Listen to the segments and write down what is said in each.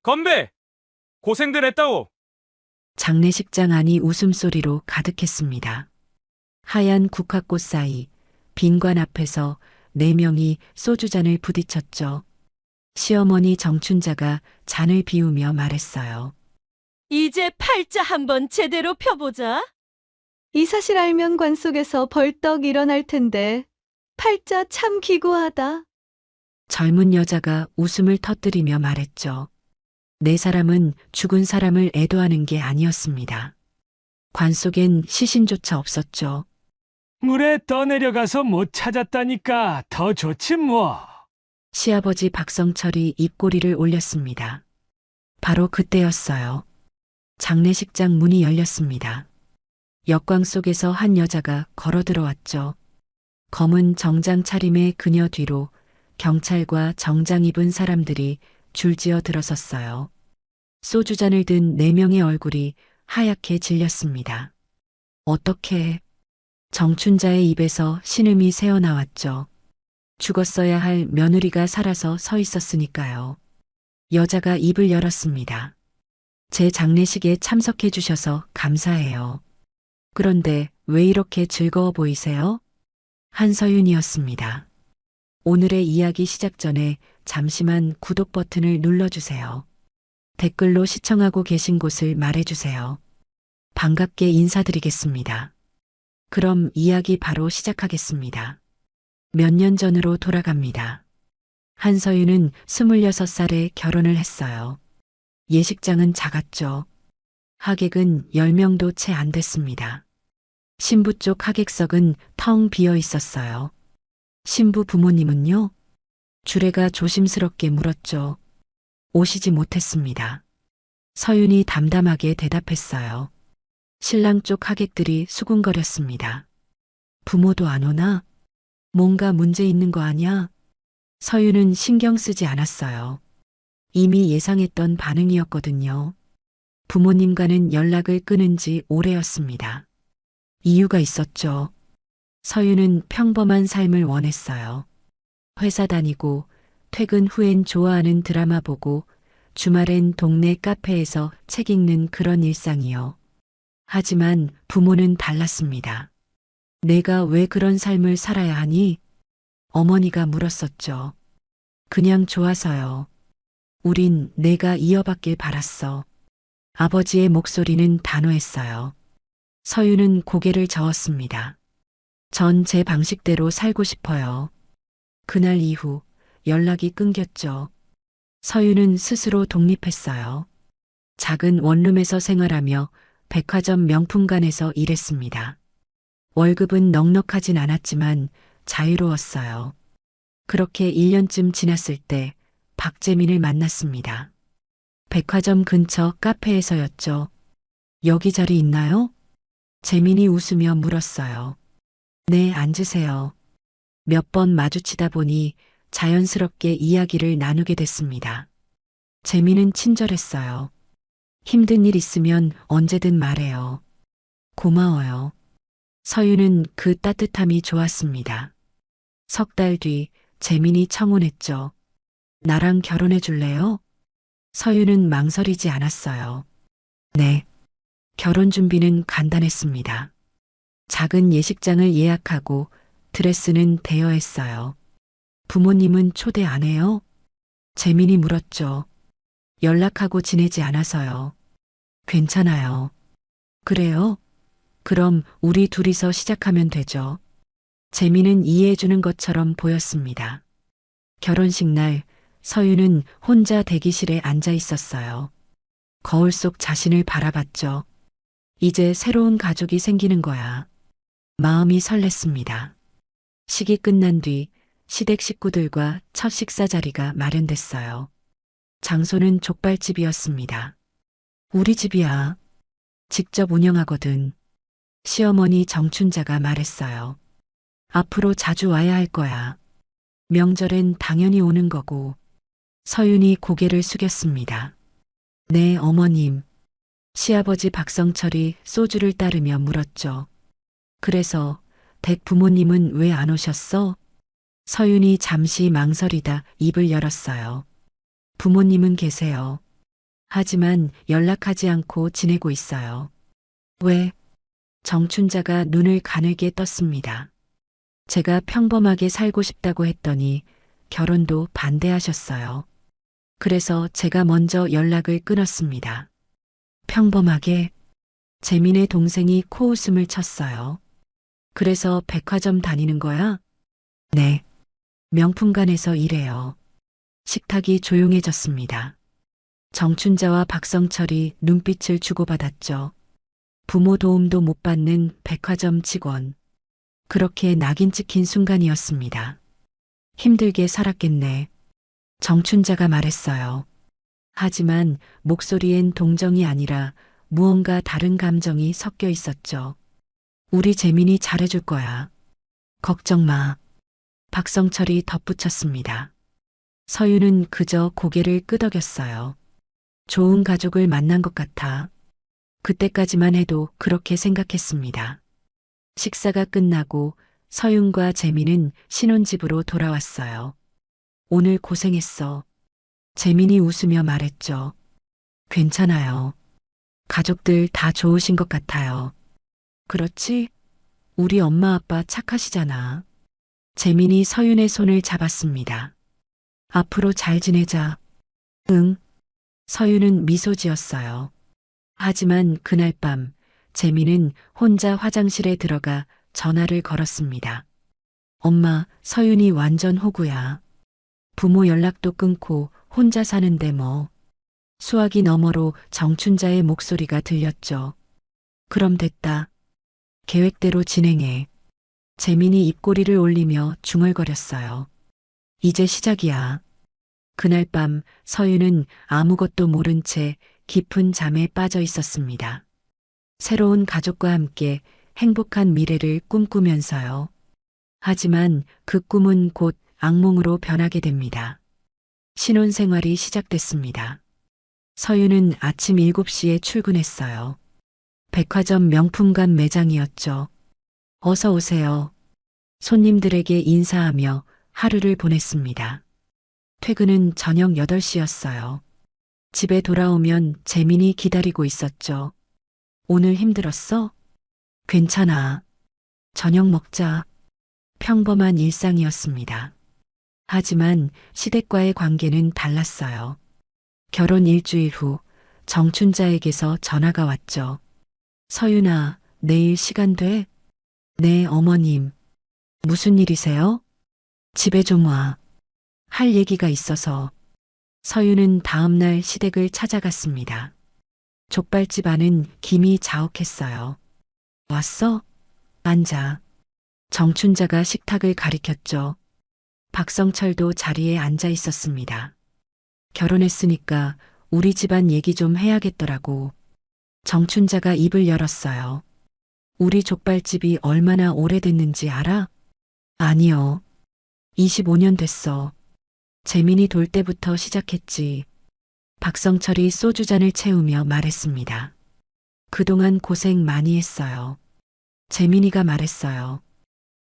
건배! 고생들 했다오. 장례식장 안이 웃음소리로 가득했습니다. 하얀 국화꽃 사이 빈관 앞에서 네 명이 소주잔을 부딪혔죠. 시어머니 정춘자가 잔을 비우며 말했어요. 이제 팔자 한번 제대로 펴보자. 이 사실 알면 관 속에서 벌떡 일어날 텐데 팔자 참 기구하다. 젊은 여자가 웃음을 터뜨리며 말했죠. 네 사람은 죽은 사람을 애도하는 게 아니었습니다. 관 속엔 시신조차 없었죠. 물에 떠내려가서 못 찾았다니까 더 좋지 뭐. 시아버지 박성철이 입꼬리를 올렸습니다. 바로 그때였어요. 장례식장 문이 열렸습니다. 역광 속에서 한 여자가 걸어 들어왔죠. 검은 정장 차림의 그녀 뒤로 경찰과 정장 입은 사람들이 줄지어 들어섰어요. 소주잔을 든 네 명의 얼굴이 하얗게 질렸습니다. 어떻게? 정춘자의 입에서 신음이 새어나왔죠. 죽었어야 할 며느리가 살아서 서 있었으니까요. 여자가 입을 열었습니다. 제 장례식에 참석해 주셔서 감사해요. 그런데 왜 이렇게 즐거워 보이세요? 한서윤이었습니다. 오늘의 이야기 시작 전에 잠시만 구독 버튼을 눌러주세요. 댓글로 시청하고 계신 곳을 말해주세요. 반갑게 인사드리겠습니다. 그럼 이야기 바로 시작하겠습니다. 몇 년 전으로 돌아갑니다. 한서윤은 26살에 결혼을 했어요. 예식장은 작았죠. 하객은 10명도 채 안 됐습니다. 신부 쪽 하객석은 텅 비어 있었어요. 신부 부모님은요? 주례가 조심스럽게 물었죠. 오시지 못했습니다. 서윤이 담담하게 대답했어요. 신랑 쪽 하객들이 수군거렸습니다. 부모도 안 오나? 뭔가 문제 있는 거 아냐? 서윤은 신경 쓰지 않았어요. 이미 예상했던 반응이었거든요. 부모님과는 연락을 끊은 지 오래였습니다. 이유가 있었죠. 서윤은 평범한 삶을 원했어요. 회사 다니고 퇴근 후엔 좋아하는 드라마 보고 주말엔 동네 카페에서 책 읽는 그런 일상이요. 하지만 부모는 달랐습니다. 내가 왜 그런 삶을 살아야 하니? 어머니가 물었었죠. 그냥 좋아서요. 우린 내가 이어받길 바랐어. 아버지의 목소리는 단호했어요. 서윤은 고개를 저었습니다. 전 제 방식대로 살고 싶어요. 그날 이후 연락이 끊겼죠. 서윤은 스스로 독립했어요. 작은 원룸에서 생활하며 백화점 명품관에서 일했습니다. 월급은 넉넉하진 않았지만 자유로웠어요. 그렇게 1년쯤 지났을 때 박재민을 만났습니다. 백화점 근처 카페에서였죠. 여기 자리 있나요? 재민이 웃으며 물었어요. 네, 앉으세요. 몇 번 마주치다 보니 자연스럽게 이야기를 나누게 됐습니다. 재민은 친절했어요. 힘든 일 있으면 언제든 말해요. 고마워요. 서윤은 그 따뜻함이 좋았습니다. 석 달 뒤 재민이 청혼했죠. 나랑 결혼해 줄래요? 서윤은 망설이지 않았어요. 네. 결혼 준비는 간단했습니다. 작은 예식장을 예약하고 드레스는 대여했어요. 부모님은 초대 안 해요? 재민이 물었죠. 연락하고 지내지 않아서요. 괜찮아요. 그래요? 그럼 우리 둘이서 시작하면 되죠. 재민은 이해해주는 것처럼 보였습니다. 결혼식 날 서윤은 혼자 대기실에 앉아 있었어요. 거울 속 자신을 바라봤죠. 이제 새로운 가족이 생기는 거야. 마음이 설렜습니다. 식이 끝난 뒤 시댁 식구들과 첫 식사 자리가 마련됐어요. 장소는 족발집이었습니다. 우리 집이야. 직접 운영하거든. 시어머니 정춘자가 말했어요. 앞으로 자주 와야 할 거야. 명절엔 당연히 오는 거고. 서윤이 고개를 숙였습니다. 네, 어머님. 시아버지 박성철이 소주를 따르며 물었죠. 그래서 댁 부모님은 왜 안 오셨어? 서윤이 잠시 망설이다 입을 열었어요. 부모님은 계세요. 하지만 연락하지 않고 지내고 있어요. 왜? 정춘자가 눈을 가늘게 떴습니다. 제가 평범하게 살고 싶다고 했더니 결혼도 반대하셨어요. 그래서 제가 먼저 연락을 끊었습니다. 평범하게 재민의 동생이 코웃음을 쳤어요. 그래서 백화점 다니는 거야? 네. 명품관에서 일해요. 식탁이 조용해졌습니다. 정춘자와 박성철이 눈빛을 주고받았죠. 부모 도움도 못 받는 백화점 직원. 그렇게 낙인 찍힌 순간이었습니다. 힘들게 살았겠네. 정춘자가 말했어요. 하지만 목소리엔 동정이 아니라 무언가 다른 감정이 섞여 있었죠. 우리 재민이 잘해줄 거야. 걱정 마. 박성철이 덧붙였습니다. 서유는 그저 고개를 끄덕였어요. 좋은 가족을 만난 것 같아. 그때까지만 해도 그렇게 생각했습니다. 식사가 끝나고 서윤과 재민은 신혼집으로 돌아왔어요. 오늘 고생했어. 재민이 웃으며 말했죠. 괜찮아요. 가족들 다 좋으신 것 같아요. 그렇지? 우리 엄마 아빠 착하시잖아. 재민이 서윤의 손을 잡았습니다. 앞으로 잘 지내자. 응. 서윤은 미소 지었어요. 하지만 그날 밤 재민은 혼자 화장실에 들어가 전화를 걸었습니다. 엄마, 서윤이 완전 호구야. 부모 연락도 끊고 혼자 사는데 뭐. 수화기 너머로 정춘자의 목소리가 들렸죠. 그럼 됐다. 계획대로 진행해. 재민이 입꼬리를 올리며 중얼거렸어요. 이제 시작이야. 그날 밤 서윤은 아무것도 모른 채 깊은 잠에 빠져 있었습니다. 새로운 가족과 함께 행복한 미래를 꿈꾸면서요. 하지만 그 꿈은 곧 악몽으로 변하게 됩니다. 신혼생활이 시작됐습니다. 서윤은 아침 7시에 출근했어요. 백화점 명품관 매장이었죠. 어서 오세요. 손님들에게 인사하며 하루를 보냈습니다. 퇴근은 저녁 8시였어요. 집에 돌아오면 재민이 기다리고 있었죠. 오늘 힘들었어? 괜찮아. 저녁 먹자. 평범한 일상이었습니다. 하지만 시댁과의 관계는 달랐어요. 결혼 일주일 후 정춘자에게서 전화가 왔죠. 서윤아, 내일 시간 돼? 네, 어머님. 무슨 일이세요? 집에 좀 와. 할 얘기가 있어서. 서윤은 다음날 시댁을 찾아갔습니다. 족발집 안은 김이 자욱했어요. 왔어? 앉아. 정춘자가 식탁을 가리켰죠. 박성철도 자리에 앉아 있었습니다. 결혼했으니까 우리 집안 얘기 좀 해야겠더라고. 정춘자가 입을 열었어요. 우리 족발집이 얼마나 오래됐는지 알아? 아니요. 25년 됐어. 재민이 돌 때부터 시작했지. 박성철이 소주잔을 채우며 말했습니다. 그동안 고생 많이 했어요. 재민이가 말했어요.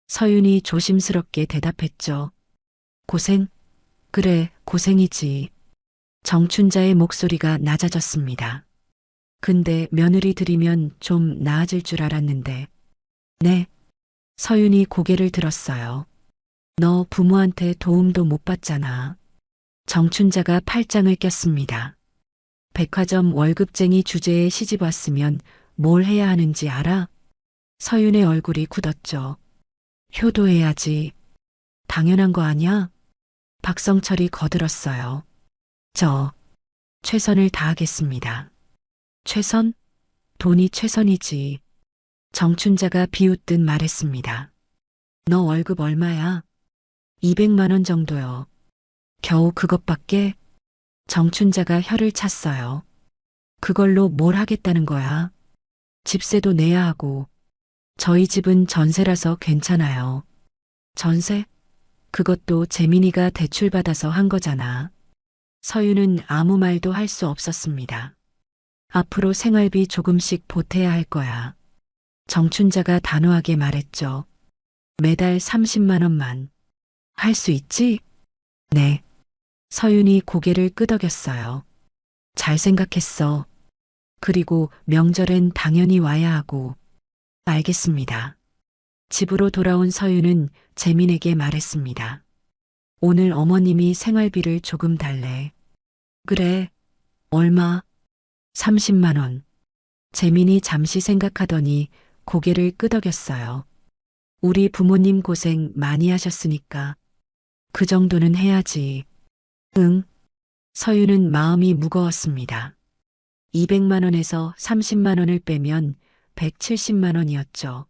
서윤이 조심스럽게 대답했죠. 고생? 그래, 고생이지. 정춘자의 목소리가 낮아졌습니다. 근데 며느리 들이면 좀 나아질 줄 알았는데. 네. 서윤이 고개를 들었어요. 너 부모한테 도움도 못 받잖아. 정춘자가 팔짱을 꼈습니다. 백화점 월급쟁이 주제에 시집 왔으면 뭘 해야 하는지 알아? 서윤의 얼굴이 굳었죠. 효도해야지. 당연한 거 아냐? 박성철이 거들었어요. 최선을 다하겠습니다. 최선? 돈이 최선이지. 정춘자가 비웃듯 말했습니다. 너 월급 얼마야? 200만 원 정도요. 겨우 그것밖에? 정춘자가 혀를 찼어요. 그걸로 뭘 하겠다는 거야? 집세도 내야 하고. 저희 집은 전세라서 괜찮아요. 전세? 그것도 재민이가 대출받아서 한 거잖아. 서윤은 아무 말도 할 수 없었습니다. 앞으로 생활비 조금씩 보태야 할 거야. 정춘자가 단호하게 말했죠. 매달 30만 원만. 할 수 있지? 네. 서윤이 고개를 끄덕였어요. 잘 생각했어. 그리고 명절엔 당연히 와야 하고. 알겠습니다. 집으로 돌아온 서윤은 재민에게 말했습니다. 오늘 어머님이 생활비를 조금 달래. 그래. 얼마? 30만 원. 재민이 잠시 생각하더니 고개를 끄덕였어요. 우리 부모님 고생 많이 하셨으니까 그 정도는 해야지. 응. 서윤은 마음이 무거웠습니다. 200만 원에서 30만 원을 빼면 170만 원이었죠.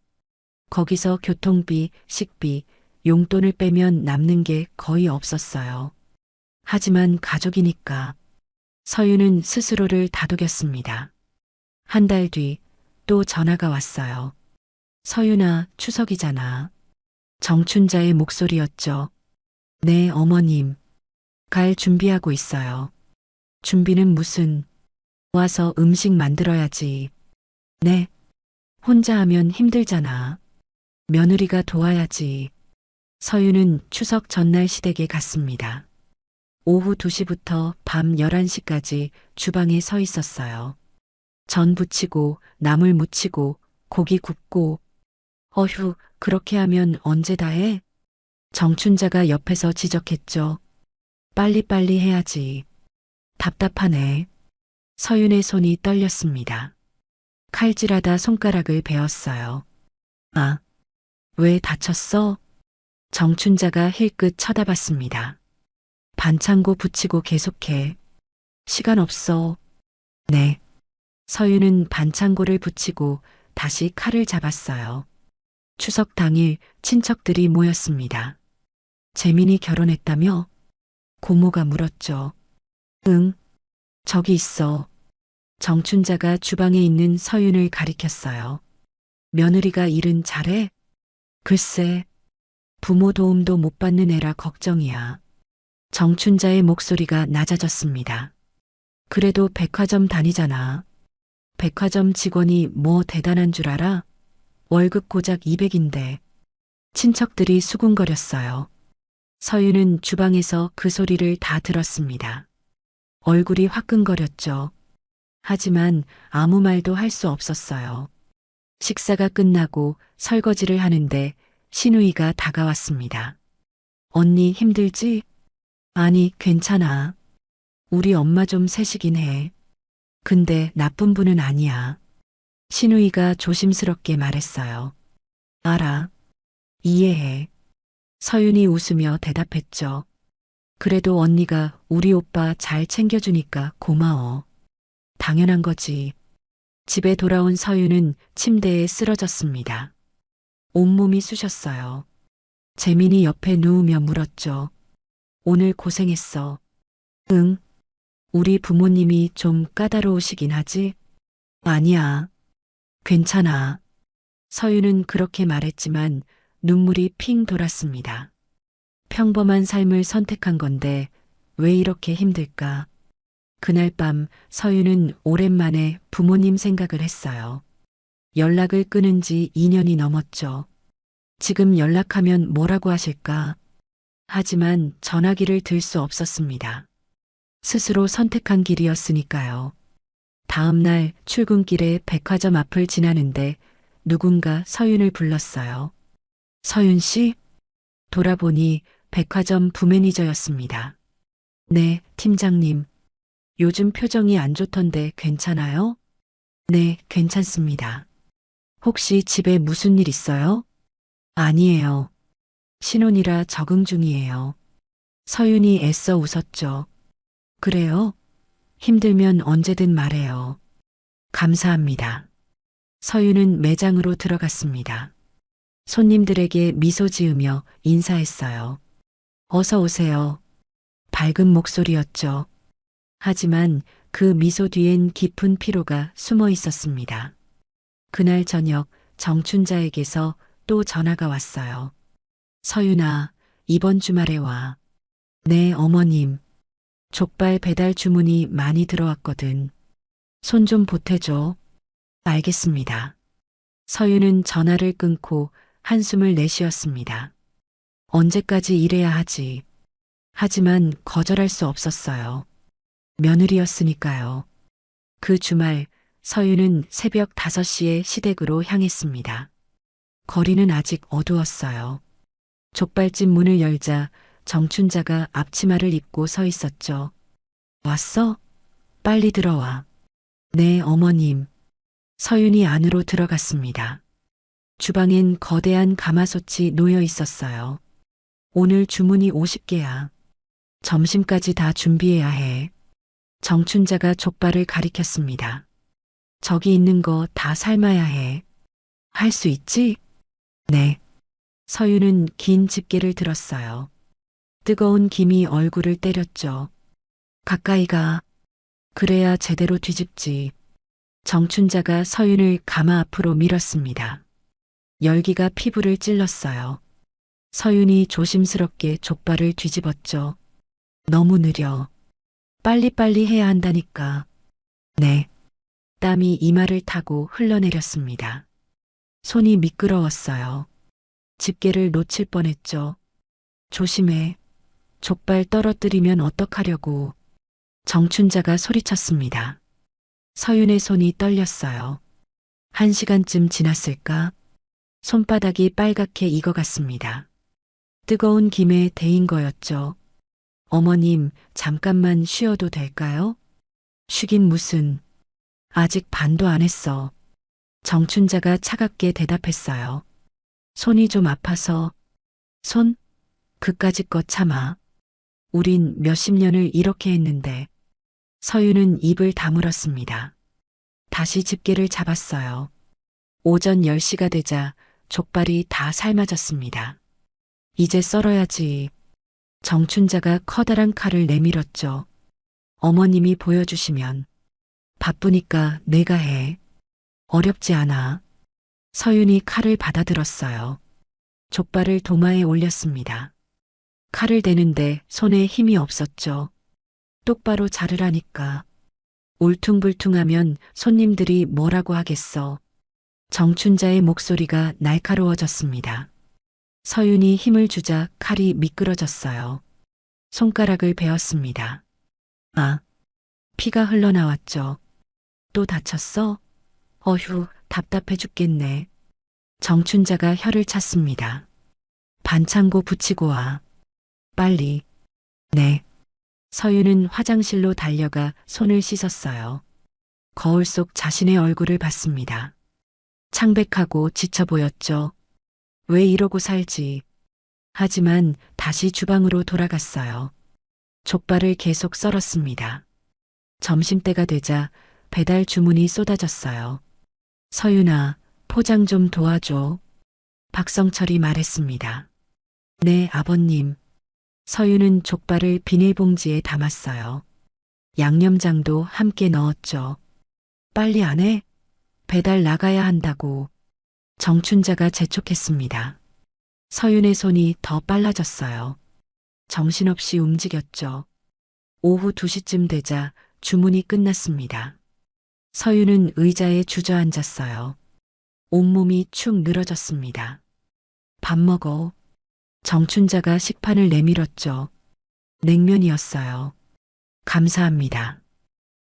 거기서 교통비, 식비, 용돈을 빼면 남는 게 거의 없었어요. 하지만 가족이니까 서윤은 스스로를 다독였습니다. 한 달 뒤 또 전화가 왔어요. 서윤아, 추석이잖아. 정춘자의 목소리였죠. 네, 어머님. 갈 준비하고 있어요. 준비는 무슨? 와서 음식 만들어야지. 네. 혼자 하면 힘들잖아. 며느리가 도와야지. 서윤은 추석 전날 시댁에 갔습니다. 오후 2시부터 밤 11시까지 주방에 서 있었어요. 전 부치고 나물 무치고 고기 굽고. 어휴, 그렇게 하면 언제 다 해? 정춘자가 옆에서 지적했죠. 빨리빨리 해야지. 답답하네. 서윤의 손이 떨렸습니다. 칼질하다 손가락을 베었어요. 아, 왜 다쳤어? 정춘자가 힐끗 쳐다봤습니다. 반창고 붙이고 계속해. 시간 없어. 네. 서윤은 반창고를 붙이고 다시 칼을 잡았어요. 추석 당일 친척들이 모였습니다. 재민이 결혼했다며? 고모가 물었죠. 응, 저기 있어. 정춘자가 주방에 있는 서윤을 가리켰어요. 며느리가 일은 잘해? 글쎄, 부모 도움도 못 받는 애라 걱정이야. 정춘자의 목소리가 낮아졌습니다. 그래도 백화점 다니잖아. 백화점 직원이 뭐 대단한 줄 알아? 월급 고작 200인데. 친척들이 수군거렸어요. 서윤은 주방에서 그 소리를 다 들었습니다. 얼굴이 화끈거렸죠. 하지만 아무 말도 할 수 없었어요. 식사가 끝나고 설거지를 하는데 신우이가 다가왔습니다. 언니 힘들지? 아니, 괜찮아. 우리 엄마 좀 세시긴 해. 근데 나쁜 분은 아니야. 신우이가 조심스럽게 말했어요. 알아. 이해해. 서윤이 웃으며 대답했죠. 그래도 언니가 우리 오빠 잘 챙겨주니까 고마워. 당연한 거지. 집에 돌아온 서윤은 침대에 쓰러졌습니다. 온몸이 쑤셨어요. 재민이 옆에 누우며 물었죠. 오늘 고생했어. 응. 우리 부모님이 좀 까다로우시긴 하지? 아니야. 괜찮아. 서윤은 그렇게 말했지만 눈물이 핑 돌았습니다. 평범한 삶을 선택한 건데 왜 이렇게 힘들까? 그날 밤 서윤은 오랜만에 부모님 생각을 했어요. 연락을 끊은 지 2년이 넘었죠. 지금 연락하면 뭐라고 하실까? 하지만 전화기를 들 수 없었습니다. 스스로 선택한 길이었으니까요. 다음 날 출근길에 백화점 앞을 지나는데 누군가 서윤을 불렀어요. 서윤 씨? 돌아보니 백화점 부매니저였습니다. 네, 팀장님. 요즘 표정이 안 좋던데 괜찮아요? 네, 괜찮습니다. 혹시 집에 무슨 일 있어요? 아니에요. 신혼이라 적응 중이에요. 서윤이 애써 웃었죠. 그래요? 힘들면 언제든 말해요. 감사합니다. 서윤은 매장으로 들어갔습니다. 손님들에게 미소 지으며 인사했어요. 어서 오세요. 밝은 목소리였죠. 하지만 그 미소 뒤엔 깊은 피로가 숨어 있었습니다. 그날 저녁 정춘자에게서 또 전화가 왔어요. 서윤아, 이번 주말에 와. 네, 어머님. 족발 배달 주문이 많이 들어왔거든. 손 좀 보태줘. 알겠습니다. 서윤은 전화를 끊고 한숨을 내쉬었습니다. 언제까지 일해야 하지. 하지만 거절할 수 없었어요. 며느리였으니까요. 그 주말 서윤은 새벽 5시에 시댁으로 향했습니다. 거리는 아직 어두웠어요. 족발집 문을 열자 정춘자가 앞치마를 입고 서 있었죠. 왔어? 빨리 들어와. 네, 어머님. 서윤이 안으로 들어갔습니다. 주방엔 거대한 가마솥이 놓여 있었어요. 오늘 주문이 50개야. 점심까지 다 준비해야 해. 정춘자가 족발을 가리켰습니다. 저기 있는 거 다 삶아야 해. 할 수 있지? 네. 서윤은 긴 집게를 들었어요. 뜨거운 김이 얼굴을 때렸죠. 가까이 가. 그래야 제대로 뒤집지. 정춘자가 서윤을 가마 앞으로 밀었습니다. 열기가 피부를 찔렀어요. 서윤이 조심스럽게 족발을 뒤집었죠. 너무 느려. 빨리빨리 해야 한다니까. 네. 땀이 이마를 타고 흘러내렸습니다. 손이 미끄러웠어요. 집게를 놓칠 뻔했죠. 조심해. 족발 떨어뜨리면 어떡하려고. 정춘자가 소리쳤습니다. 서윤의 손이 떨렸어요. 1시간쯤 지났을까? 손바닥이 빨갛게 익어갔습니다. 뜨거운 김에 데인 거였죠. 어머님, 잠깐만 쉬어도 될까요? 쉬긴 무슨. 아직 반도 안 했어. 정춘자가 차갑게 대답했어요. 손이 좀 아파서. 손? 그까짓 거 참아. 우린 몇십 년을 이렇게 했는데. 서윤은 입을 다물었습니다. 다시 집게를 잡았어요. 오전 10시가 되자 족발이 다 삶아졌습니다. 이제 썰어야지. 정춘자가 커다란 칼을 내밀었죠. 어머님이 보여주시면. 바쁘니까 내가 해. 어렵지 않아. 서윤이 칼을 받아들었어요. 족발을 도마에 올렸습니다. 칼을 대는데 손에 힘이 없었죠. 똑바로 자르라니까. 울퉁불퉁하면 손님들이 뭐라고 하겠어. 정춘자의 목소리가 날카로워졌습니다. 서윤이 힘을 주자 칼이 미끄러졌어요. 손가락을 베었습니다. 아, 피가 흘러나왔죠. 또 다쳤어? 어휴, 답답해 죽겠네. 정춘자가 혀를 찼습니다. 반창고 붙이고 와. 빨리. 네. 서윤은 화장실로 달려가 손을 씻었어요. 거울 속 자신의 얼굴을 봤습니다. 창백하고 지쳐 보였죠. 왜 이러고 살지. 하지만 다시 주방으로 돌아갔어요. 족발을 계속 썰었습니다. 점심때가 되자 배달 주문이 쏟아졌어요. 서윤아, 포장 좀 도와줘. 박성철이 말했습니다. 네, 아버님. 서윤은 족발을 비닐봉지에 담았어요. 양념장도 함께 넣었죠. 빨리 안 해? 배달 나가야 한다고. 정춘자가 재촉했습니다. 서윤의 손이 더 빨라졌어요. 정신없이 움직였죠. 오후 2시쯤 되자 주문이 끝났습니다. 서윤은 의자에 주저앉았어요. 온몸이 축 늘어졌습니다. 밥 먹어. 정춘자가 식판을 내밀었죠. 냉면이었어요. 감사합니다.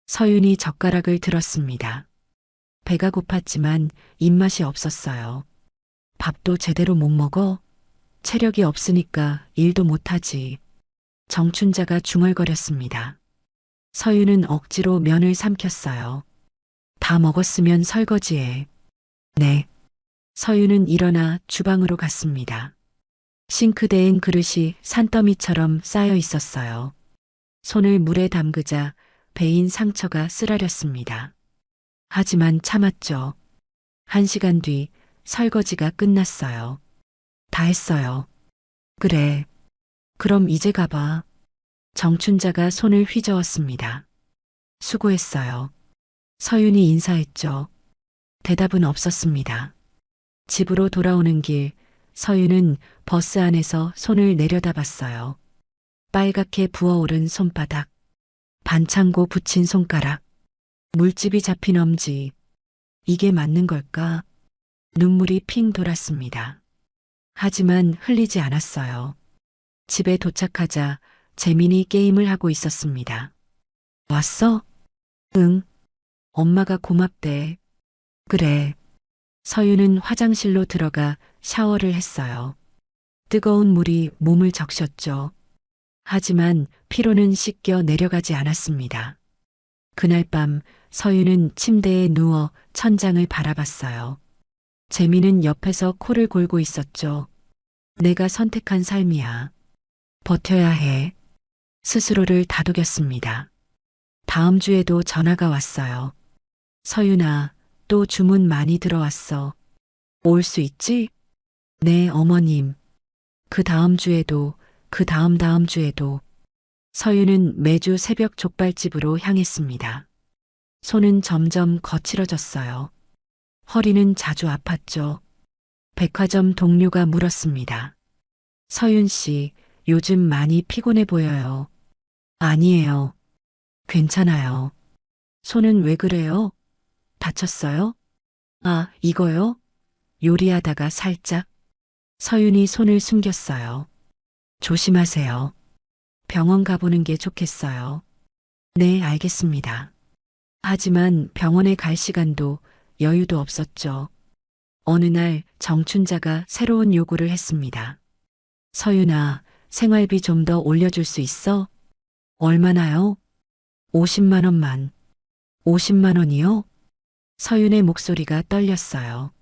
서윤이 젓가락을 들었습니다. 배가 고팠지만 입맛이 없었어요. 밥도 제대로 못 먹어? 체력이 없으니까 일도 못하지. 정춘자가 중얼거렸습니다. 서윤은 억지로 면을 삼켰어요. 다 먹었으면 설거지해. 네. 서윤은 일어나 주방으로 갔습니다. 싱크대엔 그릇이 산더미처럼 쌓여 있었어요. 손을 물에 담그자 베인 상처가 쓰라렸습니다. 하지만 참았죠. 1시간 뒤 설거지가 끝났어요. 다 했어요. 그래. 그럼 이제 가봐. 정춘자가 손을 휘저었습니다. 수고했어요. 서윤이 인사했죠. 대답은 없었습니다. 집으로 돌아오는 길, 서윤은 버스 안에서 손을 내려다봤어요. 빨갛게 부어오른 손바닥, 반창고 붙인 손가락, 물집이 잡힌 엄지. 이게 맞는 걸까? 눈물이 핑 돌았습니다. 하지만 흘리지 않았어요. 집에 도착하자 재민이 게임을 하고 있었습니다. 왔어? 응. 엄마가 고맙대. 그래. 서윤은 화장실로 들어가 샤워를 했어요. 뜨거운 물이 몸을 적셨죠. 하지만 피로는 씻겨 내려가지 않았습니다. 그날 밤 서윤은 침대에 누워 천장을 바라봤어요. 재미는 옆에서 코를 골고 있었죠. 내가 선택한 삶이야. 버텨야 해. 스스로를 다독였습니다. 다음 주에도 전화가 왔어요. 서윤아, 또 주문 많이 들어왔어. 올 수 있지? 네, 어머님. 그 다음 주에도, 그 다음 주에도. 서윤은 매주 새벽 족발집으로 향했습니다. 손은 점점 거칠어졌어요. 허리는 자주 아팠죠. 백화점 동료가 물었습니다. 서윤 씨, 요즘 많이 피곤해 보여요. 아니에요. 괜찮아요. 손은 왜 그래요? 다쳤어요? 아, 이거요? 요리하다가 살짝. 서윤이 손을 숨겼어요. 조심하세요. 병원 가보는 게 좋겠어요. 네, 알겠습니다. 하지만 병원에 갈 시간도 여유도 없었죠. 어느 날 정춘자가 새로운 요구를 했습니다. 서윤아, 생활비 좀 더 올려줄 수 있어? 얼마나요? 50만 원만. 50만 원이요? 서윤의 목소리가 떨렸어요.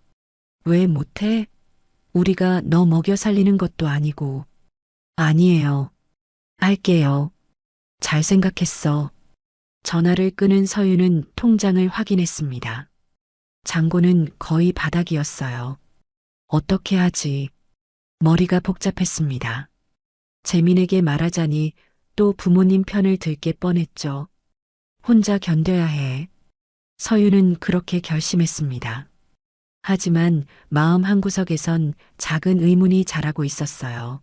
왜 못해? 우리가 너 먹여 살리는 것도 아니고. 아니에요. 할게요. 잘 생각했어. 전화를 끊은 서윤은 통장을 확인했습니다. 잔고는 거의 바닥이었어요. 어떻게 하지? 머리가 복잡했습니다. 재민에게 말하자니 또 부모님 편을 들게 뻔했죠. 혼자 견뎌야 해. 서윤은 그렇게 결심했습니다. 하지만 마음 한구석에선 작은 의문이 자라고 있었어요.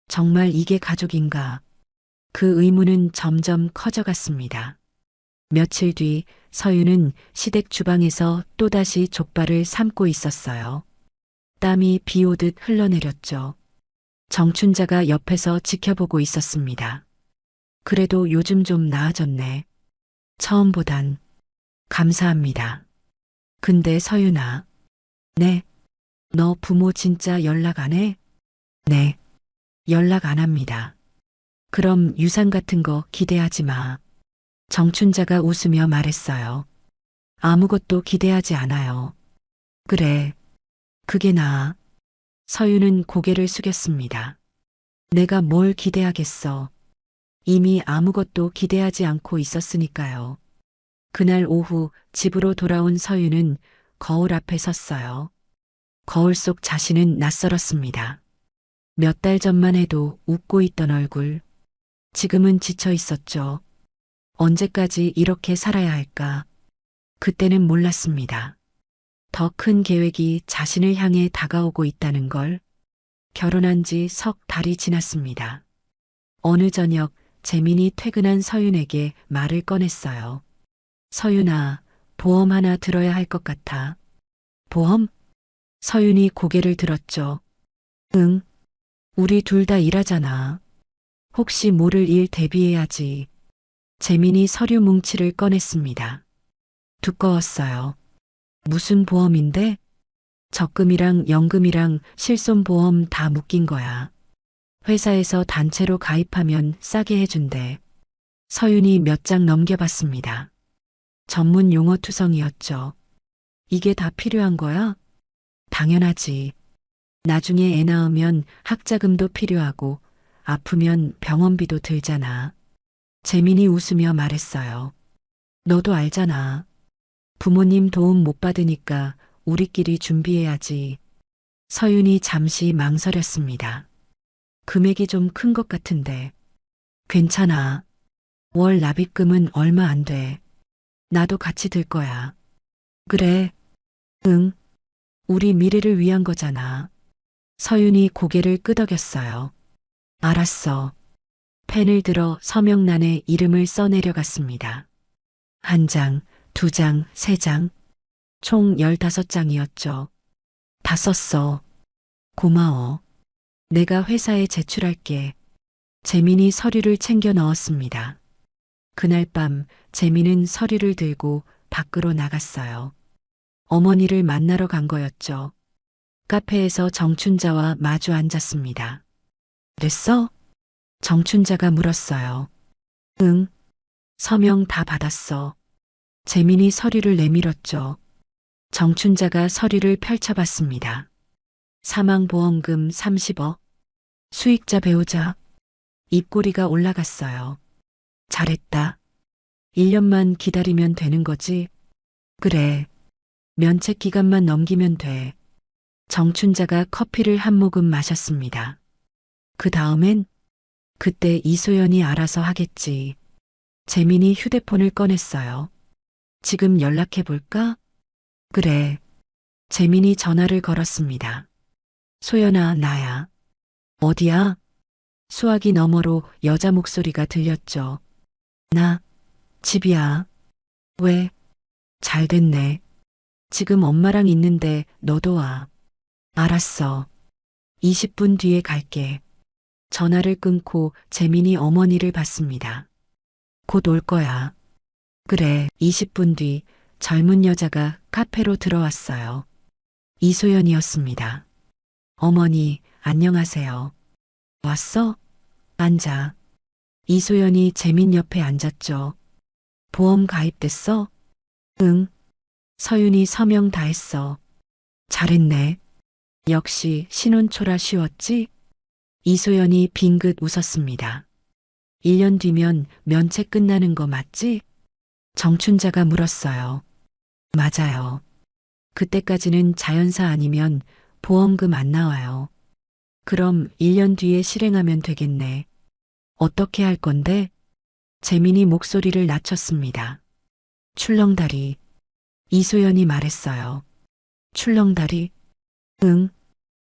정말 이게 가족인가? 그 의문은 점점 커져갔습니다. 며칠 뒤 서윤은 시댁 주방에서 또다시 족발을 삶고 있었어요. 땀이 비 오듯 흘러내렸죠. 정춘자가 옆에서 지켜보고 있었습니다. 그래도 요즘 좀 나아졌네. 처음보단. 감사합니다. 근데 서윤아. 네. 너 부모 진짜 연락 안 해? 네. 연락 안 합니다. 그럼 유산 같은 거 기대하지 마. 정춘자가 웃으며 말했어요. 아무것도 기대하지 않아요. 그래. 그게 나아. 서윤은 고개를 숙였습니다. 내가 뭘 기대하겠어. 이미 아무것도 기대하지 않고 있었으니까요. 그날 오후 집으로 돌아온 서윤은 거울 앞에 섰어요. 거울 속 자신은 낯설었습니다. 몇 달 전만 해도 웃고 있던 얼굴. 지금은 지쳐 있었죠. 언제까지 이렇게 살아야 할까? 그때는 몰랐습니다. 더 큰 계획이 자신을 향해 다가오고 있다는 걸. 결혼한 지 석 달이 지났습니다. 어느 저녁 재민이 퇴근한 서윤에게 말을 꺼냈어요. 서윤아, 보험 하나 들어야 할 것 같아. 보험? 서윤이 고개를 들었죠. 응. 우리 둘 다 일하잖아. 혹시 모를 일 대비해야지. 재민이 서류 뭉치를 꺼냈습니다. 두꺼웠어요. 무슨 보험인데? 적금이랑 연금이랑 실손보험 다 묶인 거야. 회사에서 단체로 가입하면 싸게 해준대. 서윤이 몇 장 넘겨봤습니다. 전문 용어 투성이었죠. 이게 다 필요한 거야? 당연하지. 나중에 애 낳으면 학자금도 필요하고 아프면 병원비도 들잖아. 재민이 웃으며 말했어요. 너도 알잖아. 부모님 도움 못 받으니까 우리끼리 준비해야지. 서윤이 잠시 망설였습니다. 금액이 좀 큰 것 같은데. 괜찮아. 월 납입금은 얼마 안 돼. 나도 같이 들 거야. 그래. 응. 우리 미래를 위한 거잖아. 서윤이 고개를 끄덕였어요. 알았어. 펜을 들어 서명란에 이름을 써내려갔습니다. 1장, 2장, 3장. 총 15장이었죠. 다 썼어. 고마워. 내가 회사에 제출할게. 재민이 서류를 챙겨 넣었습니다. 그날 밤 재민은 서류를 들고 밖으로 나갔어요. 어머니를 만나러 간 거였죠. 카페에서 정춘자와 마주 앉았습니다. 됐어? 정춘자가 물었어요. 응. 서명 다 받았어. 재민이 서류를 내밀었죠. 정춘자가 서류를 펼쳐봤습니다. 사망보험금 30억. 수익자 배우자. 입꼬리가 올라갔어요. 잘했다. 1년만 기다리면 되는 거지? 그래. 면책 기간만 넘기면 돼. 정춘자가 커피를 한 모금 마셨습니다. 그 다음엔? 그때 이소연이 알아서 하겠지. 재민이 휴대폰을 꺼냈어요. 지금 연락해볼까? 그래. 재민이 전화를 걸었습니다. 소연아, 나야. 어디야? 수화기 너머로 여자 목소리가 들렸죠. 나, 집이야. 왜? 잘 됐네. 지금 엄마랑 있는데 너도 와. 알았어. 20분 뒤에 갈게. 전화를 끊고 재민이 어머니를 봤습니다. 곧 올 거야. 그래, 20분 뒤 젊은 여자가 카페로 들어왔어요. 이소연이었습니다. 어머니, 안녕하세요. 왔어? 앉아. 이소연이 재민 옆에 앉았죠. 보험 가입됐어? 응. 서윤이 서명 다 했어. 잘했네. 역시 신혼초라 쉬웠지? 이소연이 빙긋 웃었습니다. 1년 뒤면 면책 끝나는 거 맞지? 정춘자가 물었어요. 맞아요. 그때까지는 자연사 아니면 보험금 안 나와요. 그럼 1년 뒤에 실행하면 되겠네. 어떻게 할 건데? 재민이 목소리를 낮췄습니다. 출렁다리. 이소연이 말했어요. 출렁다리? 응.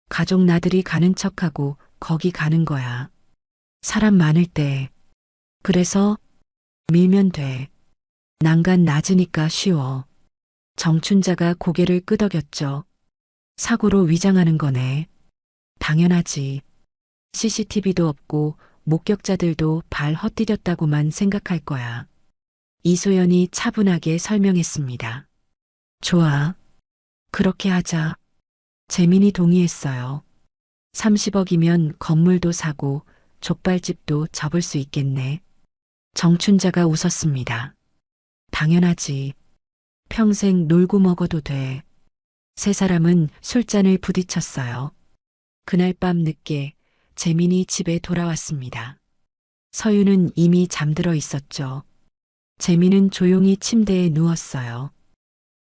가족 나들이 가는 척하고 거기 가는 거야. 사람 많을 때. 그래서 밀면 돼. 난간 낮으니까 쉬워. 정춘자가 고개를 끄덕였죠. 사고로 위장하는 거네. 당연하지. CCTV도 없고 목격자들도 발 헛디뎠다고만 생각할 거야. 이소연이 차분하게 설명했습니다. 좋아. 그렇게 하자. 재민이 동의했어요. 30억이면 건물도 사고 족발집도 접을 수 있겠네. 정춘자가 웃었습니다. 당연하지. 평생 놀고 먹어도 돼. 세 사람은 술잔을 부딪혔어요. 그날 밤 늦게 재민이 집에 돌아왔습니다. 서윤은 이미 잠들어 있었죠. 재민은 조용히 침대에 누웠어요.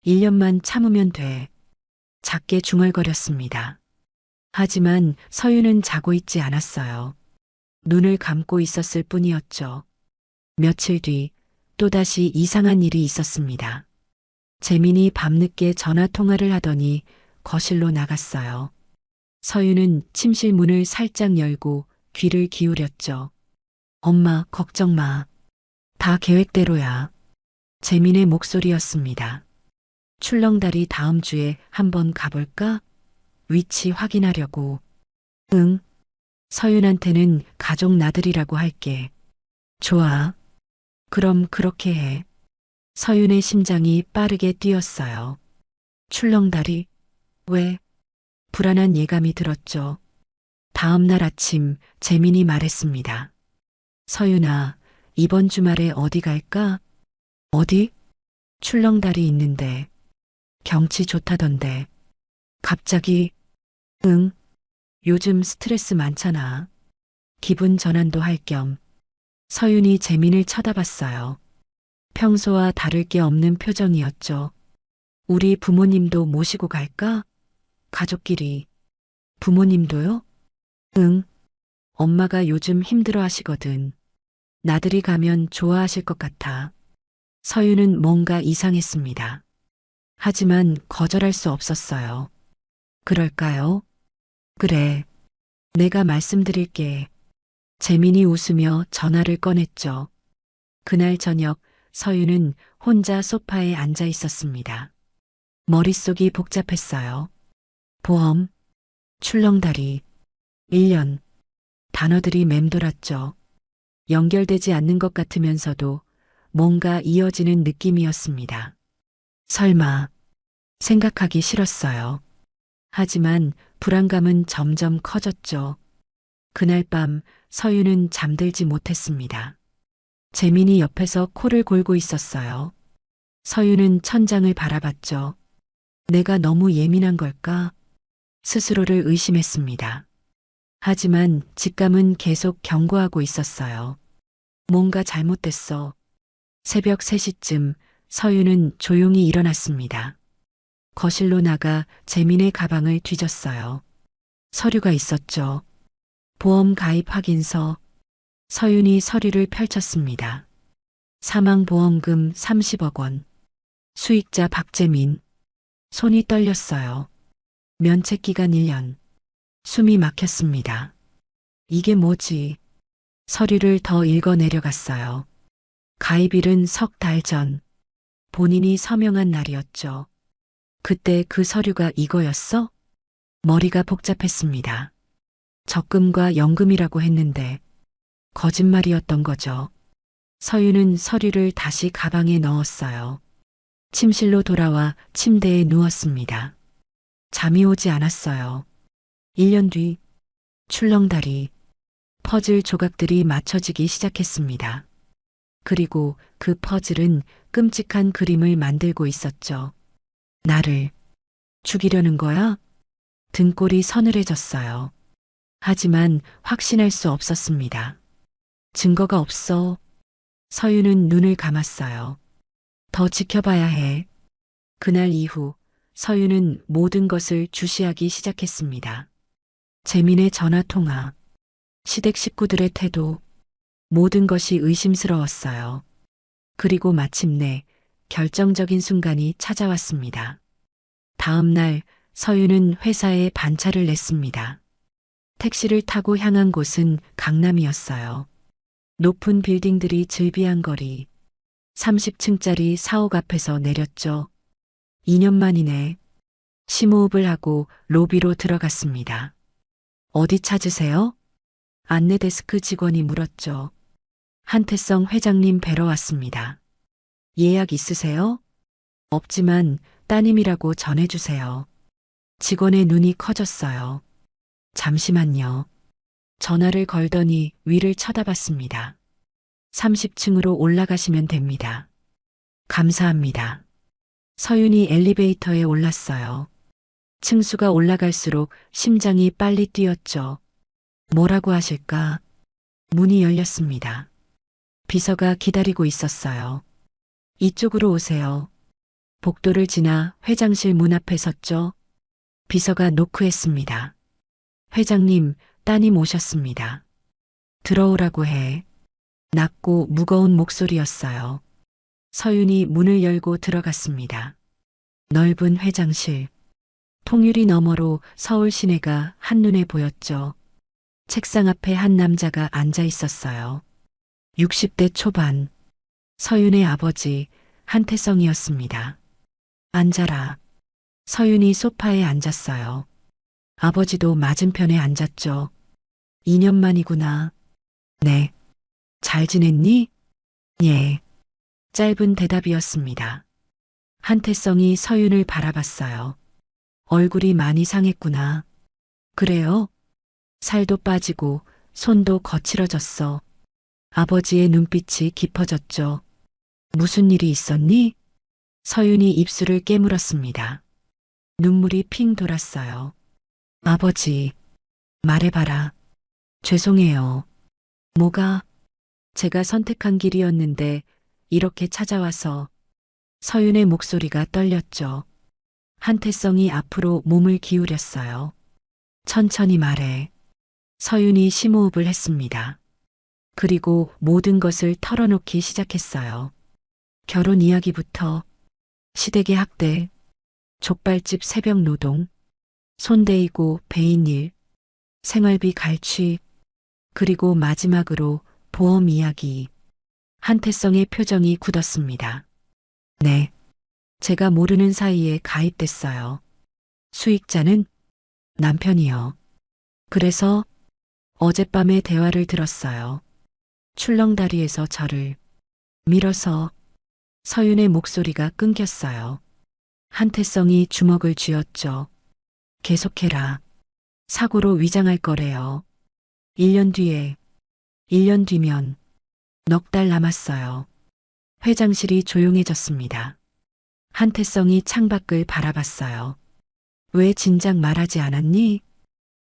1년만 참으면 돼. 작게 중얼거렸습니다. 하지만 서윤은 자고 있지 않았어요. 눈을 감고 있었을 뿐이었죠. 며칠 뒤 또다시 이상한 일이 있었습니다. 재민이 밤늦게 전화 통화를 하더니 거실로 나갔어요. 서윤은 침실 문을 살짝 열고 귀를 기울였죠. 엄마, 걱정 마. 다 계획대로야. 재민의 목소리였습니다. 출렁다리 다음 주에 한번 가볼까? 위치 확인하려고. 응. 서윤한테는 가족 나들이라고 할게. 좋아. 그럼 그렇게 해. 서윤의 심장이 빠르게 뛰었어요. 출렁다리? 왜? 불안한 예감이 들었죠. 다음 날 아침 재민이 말했습니다. 서윤아, 이번 주말에 어디 갈까? 어디? 출렁다리 있는데. 경치 좋다던데. 갑자기? 응. 요즘 스트레스 많잖아. 기분 전환도 할 겸. 서윤이 재민을 쳐다봤어요. 평소와 다를 게 없는 표정이었죠. 우리 부모님도 모시고 갈까? 가족끼리. 부모님도요? 응. 엄마가 요즘 힘들어 하시거든. 나들이 가면 좋아하실 것 같아. 서윤은 뭔가 이상했습니다. 하지만 거절할 수 없었어요. 그럴까요? 그래. 내가 말씀드릴게. 재민이 웃으며 전화를 꺼냈죠. 그날 저녁 서윤은 혼자 소파에 앉아 있었습니다. 머릿속이 복잡했어요. 보험, 출렁다리, 1년. 단어들이 맴돌았죠. 연결되지 않는 것 같으면서도 뭔가 이어지는 느낌이었습니다. 설마 생각하기 싫었어요. 하지만 불안감은 점점 커졌죠. 그날 밤 서유는 잠들지 못했습니다. 재민이 옆에서 코를 골고 있었어요. 서유는 천장을 바라봤죠. 내가 너무 예민한 걸까? 스스로를 의심했습니다. 하지만 직감은 계속 경고하고 있었어요. 뭔가 잘못됐어. 새벽 3시쯤 서유는 조용히 일어났습니다. 거실로 나가 재민의 가방을 뒤졌어요. 서류가 있었죠. 보험 가입 확인서. 서윤이 서류를 펼쳤습니다. 사망보험금 30억 원. 수익자 박재민. 손이 떨렸어요. 면책기간 1년. 숨이 막혔습니다. 이게 뭐지? 서류를 더 읽어 내려갔어요. 가입일은 석 달 전. 본인이 서명한 날이었죠. 그때 그 서류가 이거였어? 머리가 복잡했습니다. 적금과 연금이라고 했는데 거짓말이었던 거죠. 서유는 서류를 다시 가방에 넣었어요. 침실로 돌아와 침대에 누웠습니다. 잠이 오지 않았어요. 1년 뒤 출렁다리 퍼즐 조각들이 맞춰지기 시작했습니다. 그리고 그 퍼즐은 끔찍한 그림을 만들고 있었죠. 나를 죽이려는 거야? 등골이 서늘해졌어요. 하지만 확신할 수 없었습니다. 증거가 없어. 서유는 눈을 감았어요. 더 지켜봐야 해. 그날 이후 서유는 모든 것을 주시하기 시작했습니다. 재민의 전화 통화, 시댁 식구들의 태도, 모든 것이 의심스러웠어요. 그리고 마침내 결정적인 순간이 찾아왔습니다. 다음 날 서유는 회사에 반차를 냈습니다. 택시를 타고 향한 곳은 강남이었어요. 높은 빌딩들이 즐비한 거리, 30층짜리 사옥 앞에서 내렸죠. 2년 만이네. 심호흡을 하고 로비로 들어갔습니다. 어디 찾으세요? 안내 데스크 직원이 물었죠. 한태성 회장님 뵈러 왔습니다. 예약 있으세요? 없지만 따님이라고 전해주세요. 직원의 눈이 커졌어요. 잠시만요. 전화를 걸더니 위를 쳐다봤습니다. 30층으로 올라가시면 됩니다. 감사합니다. 서윤이 엘리베이터에 올랐어요. 층수가 올라갈수록 심장이 빨리 뛰었죠. 뭐라고 하실까? 문이 열렸습니다. 비서가 기다리고 있었어요. 이쪽으로 오세요. 복도를 지나 회장실 문 앞에 섰죠. 비서가 노크했습니다. 회장님, 따님 오셨습니다. 들어오라고 해. 낮고 무거운 목소리였어요. 서윤이 문을 열고 들어갔습니다. 넓은 회장실. 통유리 너머로 서울 시내가 한눈에 보였죠. 책상 앞에 한 남자가 앉아 있었어요. 60대 초반. 서윤의 아버지 한태성이었습니다. 앉아라. 서윤이 소파에 앉았어요. 아버지도 맞은편에 앉았죠. 2년 만이구나. 네. 잘 지냈니? 예. 짧은 대답이었습니다. 한태성이 서윤을 바라봤어요. 얼굴이 많이 상했구나. 그래요? 살도 빠지고 손도 거칠어졌어. 아버지의 눈빛이 깊어졌죠. 무슨 일이 있었니? 서윤이 입술을 깨물었습니다. 눈물이 핑 돌았어요. 아버지, 말해봐라. 죄송해요. 뭐가? 제가 선택한 길이었는데 이렇게 찾아와서. 서윤의 목소리가 떨렸죠. 한태성이 앞으로 몸을 기울였어요. 천천히 말해. 서윤이 심호흡을 했습니다. 그리고 모든 것을 털어놓기 시작했어요. 결혼 이야기부터 시댁의 학대, 족발집 새벽 노동, 손대이고 배인 일, 생활비 갈취, 그리고 마지막으로 보험 이야기. 한태성의 표정이 굳었습니다. 네. 제가 모르는 사이에 가입됐어요. 수익자는 남편이요. 그래서 어젯밤에 대화를 들었어요. 출렁다리에서 저를 밀어서 서윤의 목소리가 끊겼어요. 한태성이 주먹을 쥐었죠. 계속해라. 사고로 위장할 거래요. 1년 뒤에, 1년 뒤면 넉 달 남았어요. 회장실이 조용해졌습니다. 한태성이 창밖을 바라봤어요. 왜 진작 말하지 않았니?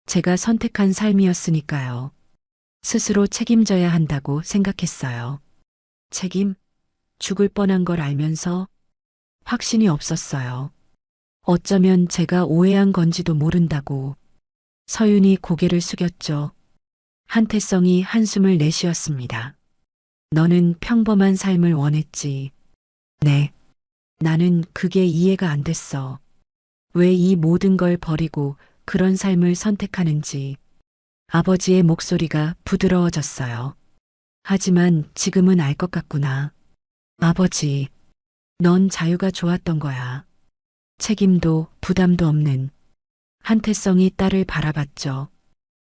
제가 선택한 삶이었으니까요. 스스로 책임져야 한다고 생각했어요. 책임? 죽을 뻔한 걸 알면서 확신이 없었어요. 어쩌면 제가 오해한 건지도 모른다고. 서윤이 고개를 숙였죠. 한태성이 한숨을 내쉬었습니다. 너는 평범한 삶을 원했지. 네. 나는 그게 이해가 안 됐어. 왜 이 모든 걸 버리고 그런 삶을 선택하는지. 아버지의 목소리가 부드러워졌어요. 하지만 지금은 알 것 같구나. 아버지, 넌 자유가 좋았던 거야. 책임도 부담도 없는. 한태성이 딸을 바라봤죠.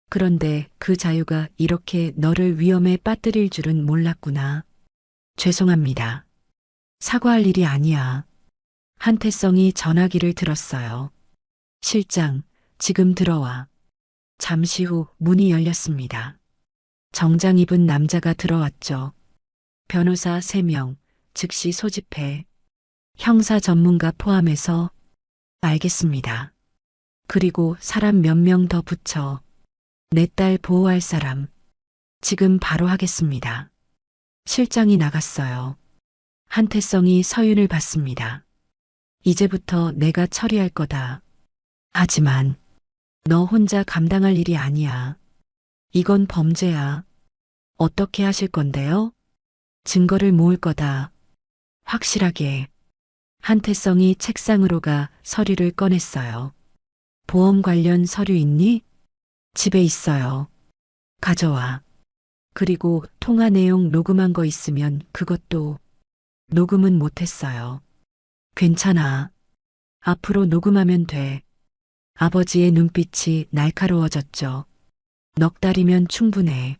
그런데 그 자유가 이렇게 너를 위험에 빠뜨릴 줄은 몰랐구나. 죄송합니다. 사과할 일이 아니야. 한태성이 전화기를 들었어요. 실장, 지금 들어와. 잠시 후 문이 열렸습니다. 정장 입은 남자가 들어왔죠. 변호사 3명, 즉시 소집해. 형사 전문가 포함해서. 알겠습니다. 그리고 사람 몇 명 더 붙여. 내 딸 보호할 사람. 지금 바로 하겠습니다. 실장이 나갔어요. 한태성이 서윤을 봤습니다. 이제부터 내가 처리할 거다. 하지만 너 혼자 감당할 일이 아니야. 이건 범죄야. 어떻게 하실 건데요? 증거를 모을 거다. 확실하게. 한태성이 책상으로 가 서류를 꺼냈어요. 보험 관련 서류 있니? 집에 있어요. 가져와. 그리고 통화 내용 녹음한 거 있으면 그것도. 녹음은 못했어요. 괜찮아. 앞으로 녹음하면 돼. 아버지의 눈빛이 날카로워졌죠. 넉 달이면 충분해.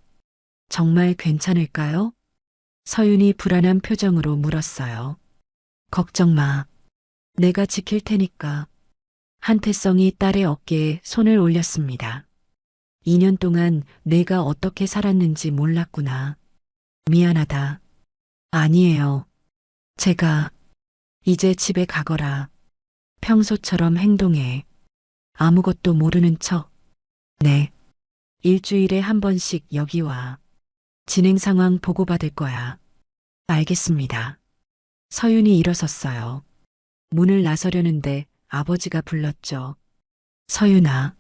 정말 괜찮을까요? 서윤이 불안한 표정으로 물었어요. 걱정 마. 내가 지킬 테니까. 한태성이 딸의 어깨에 손을 올렸습니다. 2년 동안 내가 어떻게 살았는지 몰랐구나. 미안하다. 아니에요. 제가 이제 집에 가거라. 평소처럼 행동해. 아무것도 모르는 척. 네. 일주일에 한 번씩 여기 와. 진행 상황 보고받을 거야. 알겠습니다. 서윤이 일어섰어요. 문을 나서려는데 아버지가 불렀죠. 서윤아.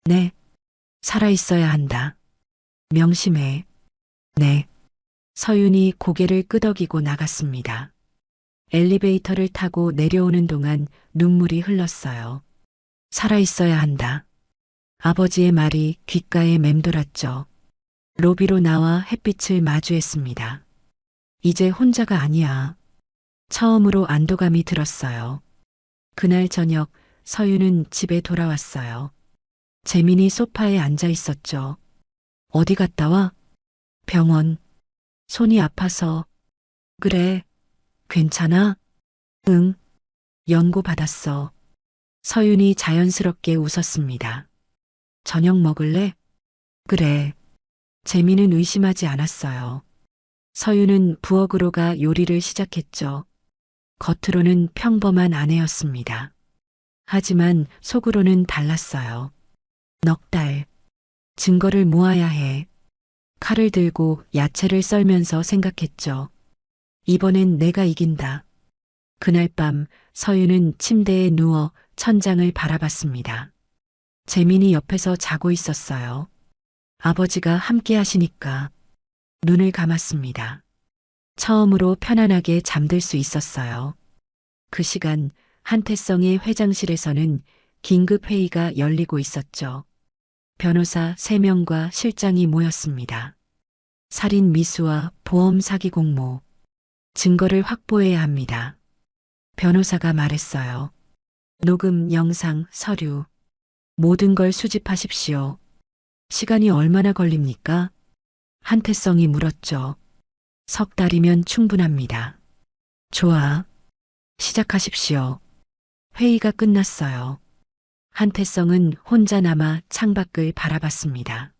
네. 살아있어야 한다. 명심해. 네. 서윤이 고개를 끄덕이고 나갔습니다. 엘리베이터를 타고 내려오는 동안 눈물이 흘렀어요. 살아있어야 한다. 아버지의 말이 귓가에 맴돌았죠. 로비로 나와 햇빛을 마주했습니다. 이제 혼자가 아니야. 처음으로 안도감이 들었어요. 그날 저녁 서윤은 집에 돌아왔어요. 재민이 소파에 앉아 있었죠. 어디 갔다 와? 병원. 손이 아파서. 그래. 괜찮아? 응. 연고 받았어. 서윤이 자연스럽게 웃었습니다. 저녁 먹을래? 그래. 재민은 의심하지 않았어요. 서윤은 부엌으로 가 요리를 시작했죠. 겉으로는 평범한 아내였습니다. 하지만 속으로는 달랐어요. 넉 달. 증거를 모아야 해. 칼을 들고 야채를 썰면서 생각했죠. 이번엔 내가 이긴다. 그날 밤 서윤은 침대에 누워 천장을 바라봤습니다. 재민이 옆에서 자고 있었어요. 아버지가 함께 하시니까 눈을 감았습니다. 처음으로 편안하게 잠들 수 있었어요. 그 시간 한태성의 회장실에서는 긴급 회의가 열리고 있었죠. 변호사 3명과 실장이 모였습니다. 살인 미수와 보험 사기 공모. 증거를 확보해야 합니다. 변호사가 말했어요. 녹음, 영상, 서류. 모든 걸 수집하십시오. 시간이 얼마나 걸립니까? 한태성이 물었죠. 석 달이면 충분합니다. 좋아. 시작하십시오. 회의가 끝났어요. 한태성은 혼자 남아 창밖을 바라봤습니다.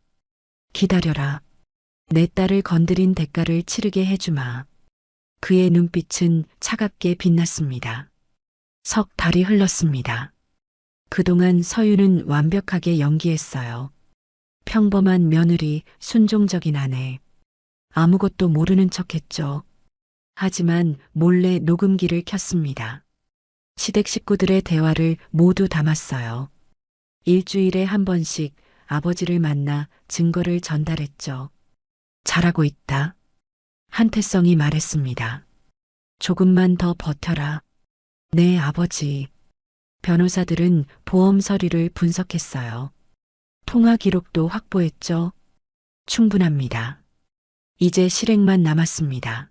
기다려라. 내 딸을 건드린 대가를 치르게 해주마. 그의 눈빛은 차갑게 빛났습니다. 석 달이 흘렀습니다. 그동안 서윤은 완벽하게 연기했어요. 평범한 며느리, 순종적인 아내. 아무것도 모르는 척했죠. 하지만 몰래 녹음기를 켰습니다. 시댁 식구들의 대화를 모두 담았어요. 일주일에 한 번씩 아버지를 만나 증거를 전달했죠. 잘하고 있다. 한태성이 말했습니다. 조금만 더 버텨라. 네, 아버지. 변호사들은 보험 서류를 분석했어요. 통화 기록도 확보했죠. 충분합니다. 이제 실행만 남았습니다.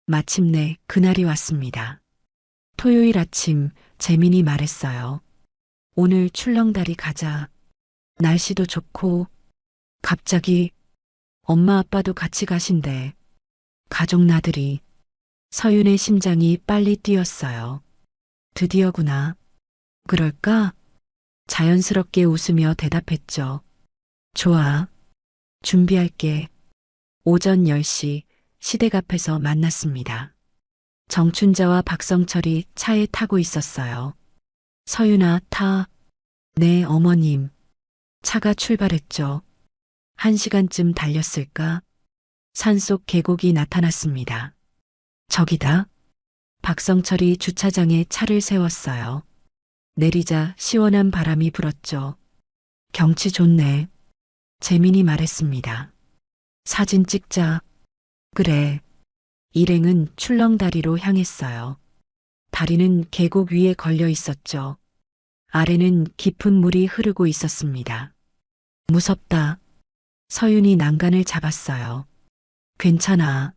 마침내 그날이 왔습니다. 토요일 아침 재민이 말했어요. 오늘 출렁다리 가자. 날씨도 좋고. 갑자기 엄마 아빠도 같이 가신대. 가족 나들이. 서윤의 심장이 빨리 뛰었어요. 드디어구나. 그럴까? 자연스럽게 웃으며 대답했죠. 좋아. 준비할게. 오전 10시 시댁 앞에서 만났습니다. 정춘자와 박성철이 차에 타고 있었어요. 서윤아, 타. 네, 어머님. 차가 출발했죠. 1시간쯤 달렸을까? 산속 계곡이 나타났습니다. 저기다. 박성철이 주차장에 차를 세웠어요. 내리자 시원한 바람이 불었죠. 경치 좋네. 재민이 말했습니다. 사진 찍자. 그래. 일행은 출렁다리로 향했어요. 다리는 계곡 위에 걸려 있었죠. 아래는 깊은 물이 흐르고 있었습니다. 무섭다. 서윤이 난간을 잡았어요. 괜찮아.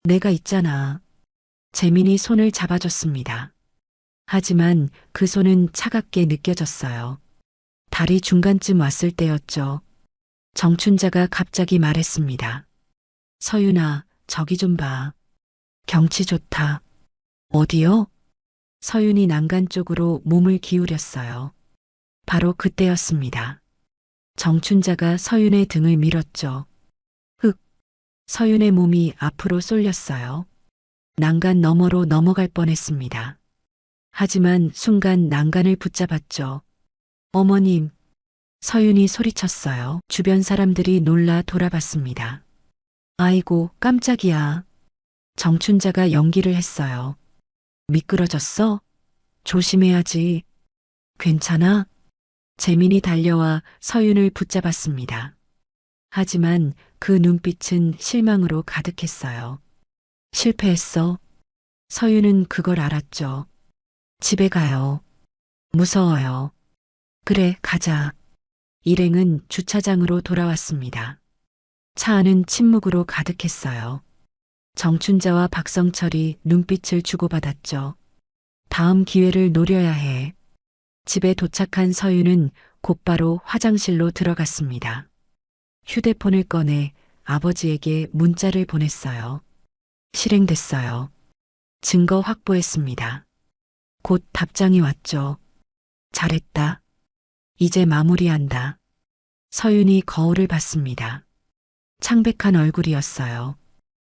내가 있잖아. 재민이 손을 잡아줬습니다. 하지만 그 손은 차갑게 느껴졌어요. 다리 중간쯤 왔을 때였죠. 정춘자가 갑자기 말했습니다. 서윤아, 저기 좀 봐. 경치 좋다. 어디요? 서윤이 난간 쪽으로 몸을 기울였어요. 바로 그때였습니다. 정춘자가 서윤의 등을 밀었죠. 흑. 서윤의 몸이 앞으로 쏠렸어요. 난간 너머로 넘어갈 뻔했습니다. 하지만 순간 난간을 붙잡았죠. 어머님. 서윤이 소리쳤어요. 주변 사람들이 놀라 돌아봤습니다. 아이고, 깜짝이야. 정춘자가 연기를 했어요. 미끄러졌어? 조심해야지. 괜찮아? 재민이 달려와 서윤을 붙잡았습니다. 하지만 그 눈빛은 실망으로 가득했어요. 실패했어. 서윤은 그걸 알았죠. 집에 가요. 무서워요. 그래, 가자. 일행은 주차장으로 돌아왔습니다. 차 안은 침묵으로 가득했어요. 정춘자와 박성철이 눈빛을 주고받았죠. 다음 기회를 노려야 해. 집에 도착한 서윤은 곧바로 화장실로 들어갔습니다. 휴대폰을 꺼내 아버지에게 문자를 보냈어요. 실행됐어요. 증거 확보했습니다. 곧 답장이 왔죠. 잘했다. 이제 마무리한다. 서윤이 거울을 봤습니다. 창백한 얼굴이었어요.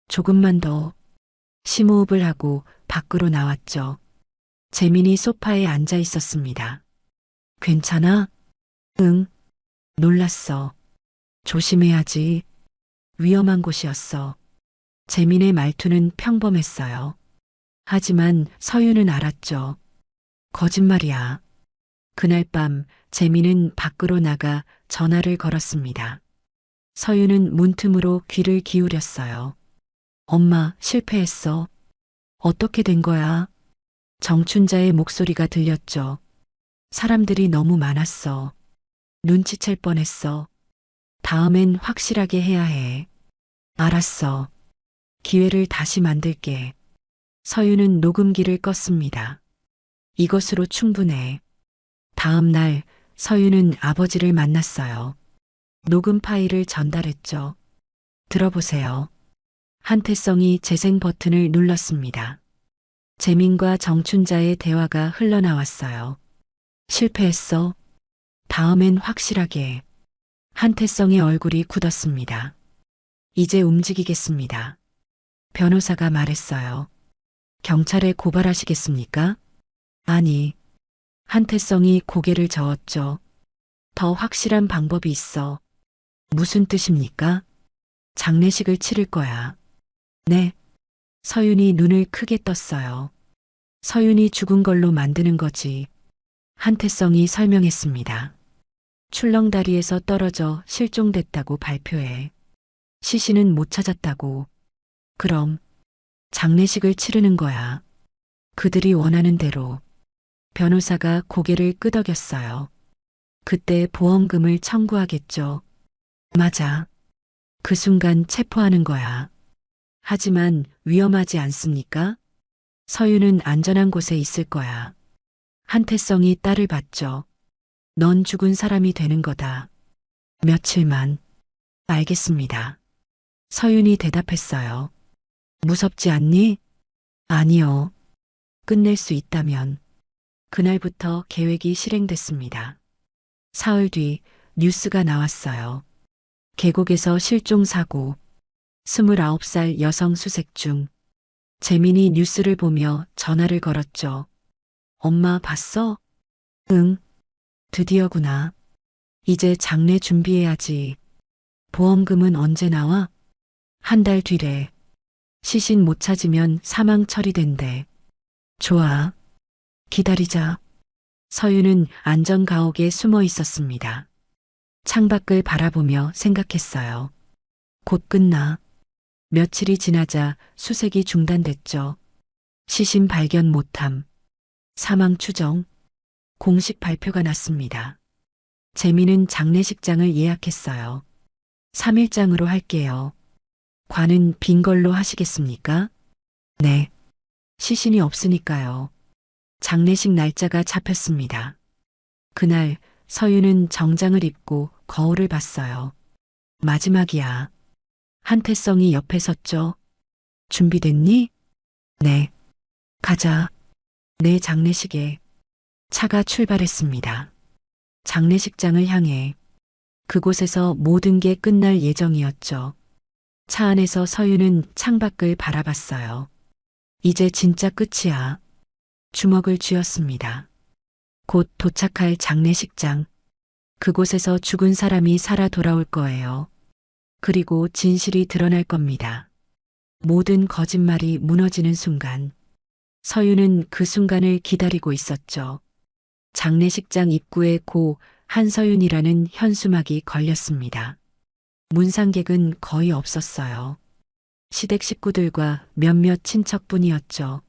조금만 더. 심호흡을 하고 밖으로 나왔죠. 재민이 소파에 앉아 있었습니다. 괜찮아? 응. 놀랐어. 조심해야지. 위험한 곳이었어. 재민의 말투는 평범했어요. 하지만 서윤은 알았죠. 거짓말이야. 그날 밤 재민은 밖으로 나가 전화를 걸었습니다. 서윤은 문틈으로 귀를 기울였어요. 엄마, 실패했어. 어떻게 된 거야? 정춘자의 목소리가 들렸죠. 사람들이 너무 많았어. 눈치챌 뻔했어. 다음엔 확실하게 해야 해. 알았어. 기회를 다시 만들게. 서윤은 녹음기를 껐습니다. 이것으로 충분해. 다음 날 서윤은 아버지를 만났어요. 녹음 파일을 전달했죠. 들어보세요. 한태성이 재생 버튼을 눌렀습니다. 재민과 정춘자의 대화가 흘러나왔어요. 실패했어. 다음엔 확실하게. 한태성의 얼굴이 굳었습니다. 이제 움직이겠습니다. 변호사가 말했어요. 경찰에 고발하시겠습니까? 아니. 한태성이 고개를 저었죠. 더 확실한 방법이 있어. 무슨 뜻입니까? 장례식을 치를 거야. 네. 서윤이 눈을 크게 떴어요. 서윤이 죽은 걸로 만드는 거지. 한태성이 설명했습니다. 출렁다리에서 떨어져 실종됐다고 발표해. 시신은 못 찾았다고. 그럼 장례식을 치르는 거야. 그들이 원하는 대로. 변호사가 고개를 끄덕였어요. 그때 보험금을 청구하겠죠. 맞아. 그 순간 체포하는 거야. 하지만 위험하지 않습니까? 서윤은 안전한 곳에 있을 거야. 한태성이 딸을 봤죠. 넌 죽은 사람이 되는 거다. 며칠만. 알겠습니다. 서윤이 대답했어요. 무섭지 않니? 아니요. 끝낼 수 있다면. 그날부터 계획이 실행됐습니다. 사흘 뒤 뉴스가 나왔어요. 계곡에서 실종 사고. 29살 여성 수색 중. 재민이 뉴스를 보며 전화를 걸었죠. 엄마 봤어? 응. 드디어구나. 이제 장례 준비해야지. 보험금은 언제 나와? 한 달 뒤래. 시신 못 찾으면 사망 처리된대. 좋아. 기다리자. 서윤은 안전가옥에 숨어 있었습니다. 창밖을 바라보며 생각했어요. 곧 끝나. 며칠이 지나자 수색이 중단됐죠. 시신 발견 못함. 사망 추정. 공식 발표가 났습니다. 재민은 장례식장을 예약했어요. 3일장으로 할게요. 관은 빈 걸로 하시겠습니까? 네. 시신이 없으니까요. 장례식 날짜가 잡혔습니다. 그날 서윤은 정장을 입고 거울을 봤어요. 마지막이야. 한태성이 옆에 섰죠. 준비됐니? 네. 가자. 내 장례식에. 차가 출발했습니다. 장례식장을 향해. 그곳에서 모든 게 끝날 예정이었죠. 차 안에서 서윤은 창밖을 바라봤어요. 이제 진짜 끝이야. 주먹을 쥐었습니다. 곧 도착할 장례식장. 그곳에서 죽은 사람이 살아 돌아올 거예요. 그리고 진실이 드러날 겁니다. 모든 거짓말이 무너지는 순간. 서윤은 그 순간을 기다리고 있었죠. 장례식장 입구에 고 한서윤이라는 현수막이 걸렸습니다. 문상객은 거의 없었어요. 시댁 식구들과 몇몇 친척뿐이었죠.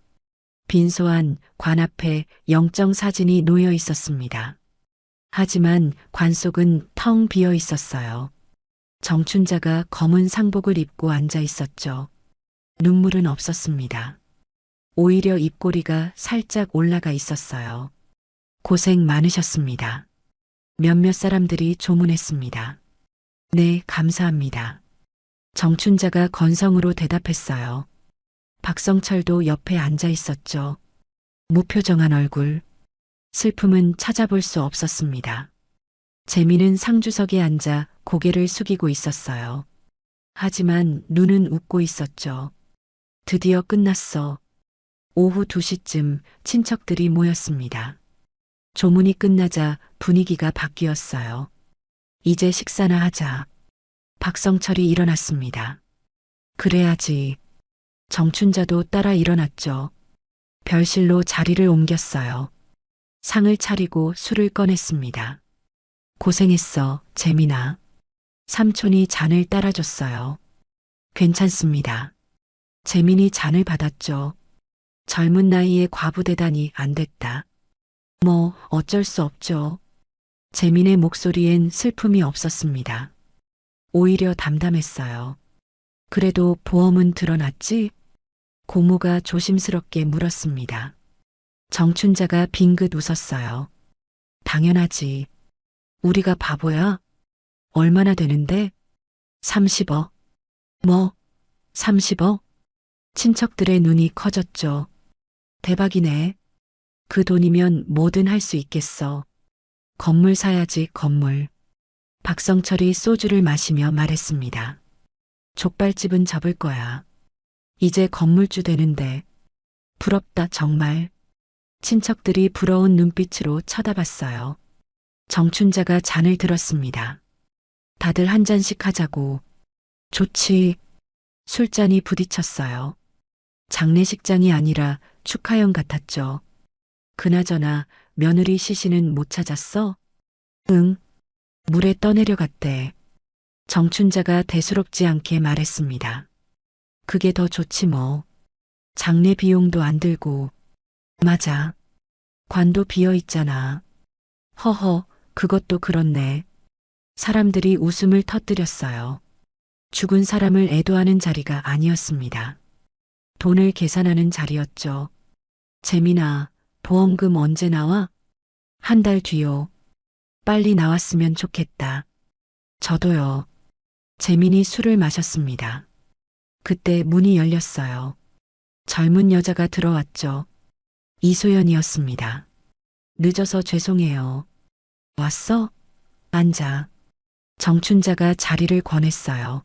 빈소안 관 앞에 영정 사진이 놓여 있었습니다. 하지만 관 속은 텅 비어 있었어요. 정춘자가 검은 상복을 입고 앉아 있었죠. 눈물은 없었습니다. 오히려 입꼬리가 살짝 올라가 있었어요. 고생 많으셨습니다. 몇몇 사람들이 조문했습니다. 네, 감사합니다. 정춘자가 건성으로 대답했어요. 박성철도 옆에 앉아 있었죠. 무표정한 얼굴. 슬픔은 찾아볼 수 없었습니다. 재민은 상주석에 앉아 고개를 숙이고 있었어요. 하지만 눈은 웃고 있었죠. 드디어 끝났어. 오후 2시쯤 친척들이 모였습니다. 조문이 끝나자 분위기가 바뀌었어요. 이제 식사나 하자. 박성철이 일어났습니다. 그래야지. 정춘자도 따라 일어났죠. 별실로 자리를 옮겼어요. 상을 차리고 술을 꺼냈습니다. 고생했어, 재민아. 삼촌이 잔을 따라줬어요. 괜찮습니다. 재민이 잔을 받았죠. 젊은 나이에 과부되다니 안 됐다. 뭐 어쩔 수 없죠. 재민의 목소리엔 슬픔이 없었습니다. 오히려 담담했어요. 그래도 보험은 드러났지? 고모가 조심스럽게 물었습니다. 정춘자가 빙긋 웃었어요. 당연하지. 우리가 바보야? 얼마나 되는데? 30억. 뭐? 30억? 친척들의 눈이 커졌죠. 대박이네. 그 돈이면 뭐든 할 수 있겠어. 건물 사야지, 건물. 박성철이 소주를 마시며 말했습니다. 족발집은 접을 거야. 이제 건물주 되는데. 부럽다, 정말. 친척들이 부러운 눈빛으로 쳐다봤어요. 정춘자가 잔을 들었습니다. 다들 한 잔씩 하자고. 좋지. 술잔이 부딪혔어요. 장례식장이 아니라 축하형 같았죠. 그나저나 며느리 시신은 못 찾았어? 응. 물에 떠내려갔대. 정춘자가 대수롭지 않게 말했습니다. 그게 더 좋지 뭐. 장례 비용도 안 들고. 맞아. 관도 비어 있잖아. 허허, 그것도 그렇네. 사람들이 웃음을 터뜨렸어요. 죽은 사람을 애도하는 자리가 아니었습니다. 돈을 계산하는 자리였죠. 재민아, 보험금 언제 나와? 한 달 뒤요. 빨리 나왔으면 좋겠다. 저도요. 재민이 술을 마셨습니다. 그때 문이 열렸어요. 젊은 여자가 들어왔죠. 이소연이었습니다. 늦어서 죄송해요. 왔어? 앉아. 정춘자가 자리를 권했어요.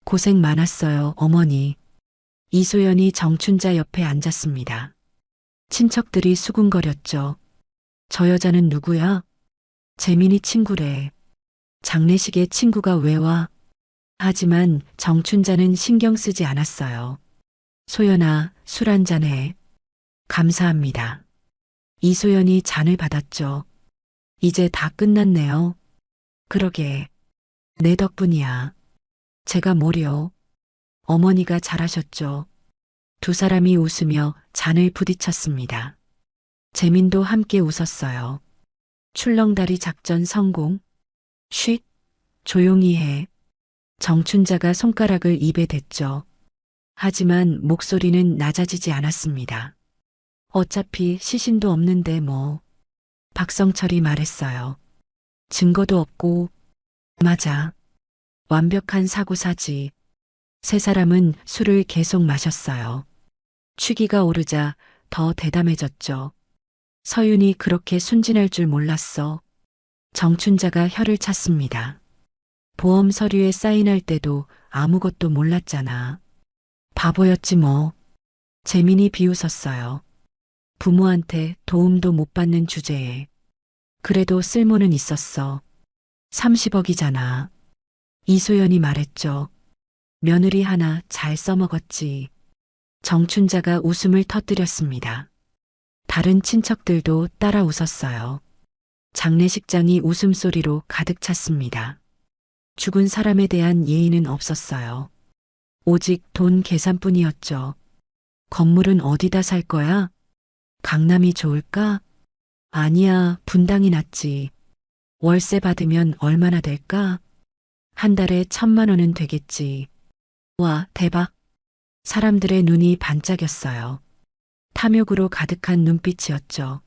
고생 많았어요, 어머니. 이소연이 정춘자 옆에 앉았습니다. 친척들이 수군거렸죠. 저 여자는 누구야? 재민이 친구래. 장례식에 친구가 왜 와? 하지만 정춘자는 신경 쓰지 않았어요. 소연아, 술 한잔 해. 감사합니다. 이소연이 잔을 받았죠. 이제 다 끝났네요. 그러게. 내 덕분이야. 제가 뭐려. 어머니가 잘하셨죠. 두 사람이 웃으며 잔을 부딪혔습니다. 재민도 함께 웃었어요. 출렁다리 작전 성공. 쉿. 조용히 해. 정춘자가 손가락을 입에 댔죠. 하지만 목소리는 낮아지지 않았습니다. 어차피 시신도 없는데 뭐. 박성철이 말했어요. 증거도 없고. 맞아. 완벽한 사고사지. 세 사람은 술을 계속 마셨어요. 취기가 오르자 더 대담해졌죠. 서윤이 그렇게 순진할 줄 몰랐어. 정춘자가 혀를 찼습니다. 보험 서류에 사인할 때도 아무것도 몰랐잖아. 바보였지 뭐. 재민이 비웃었어요. 부모한테 도움도 못 받는 주제에. 그래도 쓸모는 있었어. 30억이잖아. 이소연이 말했죠. 며느리 하나 잘 써먹었지. 정춘자가 웃음을 터뜨렸습니다. 다른 친척들도 따라 웃었어요. 장례식장이 웃음소리로 가득 찼습니다. 죽은 사람에 대한 예의는 없었어요. 오직 돈 계산뿐이었죠. 건물은 어디다 살 거야? 강남이 좋을까? 아니야, 분당이 낫지. 월세 받으면 얼마나 될까? 한 달에 1,000만 원은 되겠지. 와, 대박. 사람들의 눈이 반짝였어요. 탐욕으로 가득한 눈빛이었죠.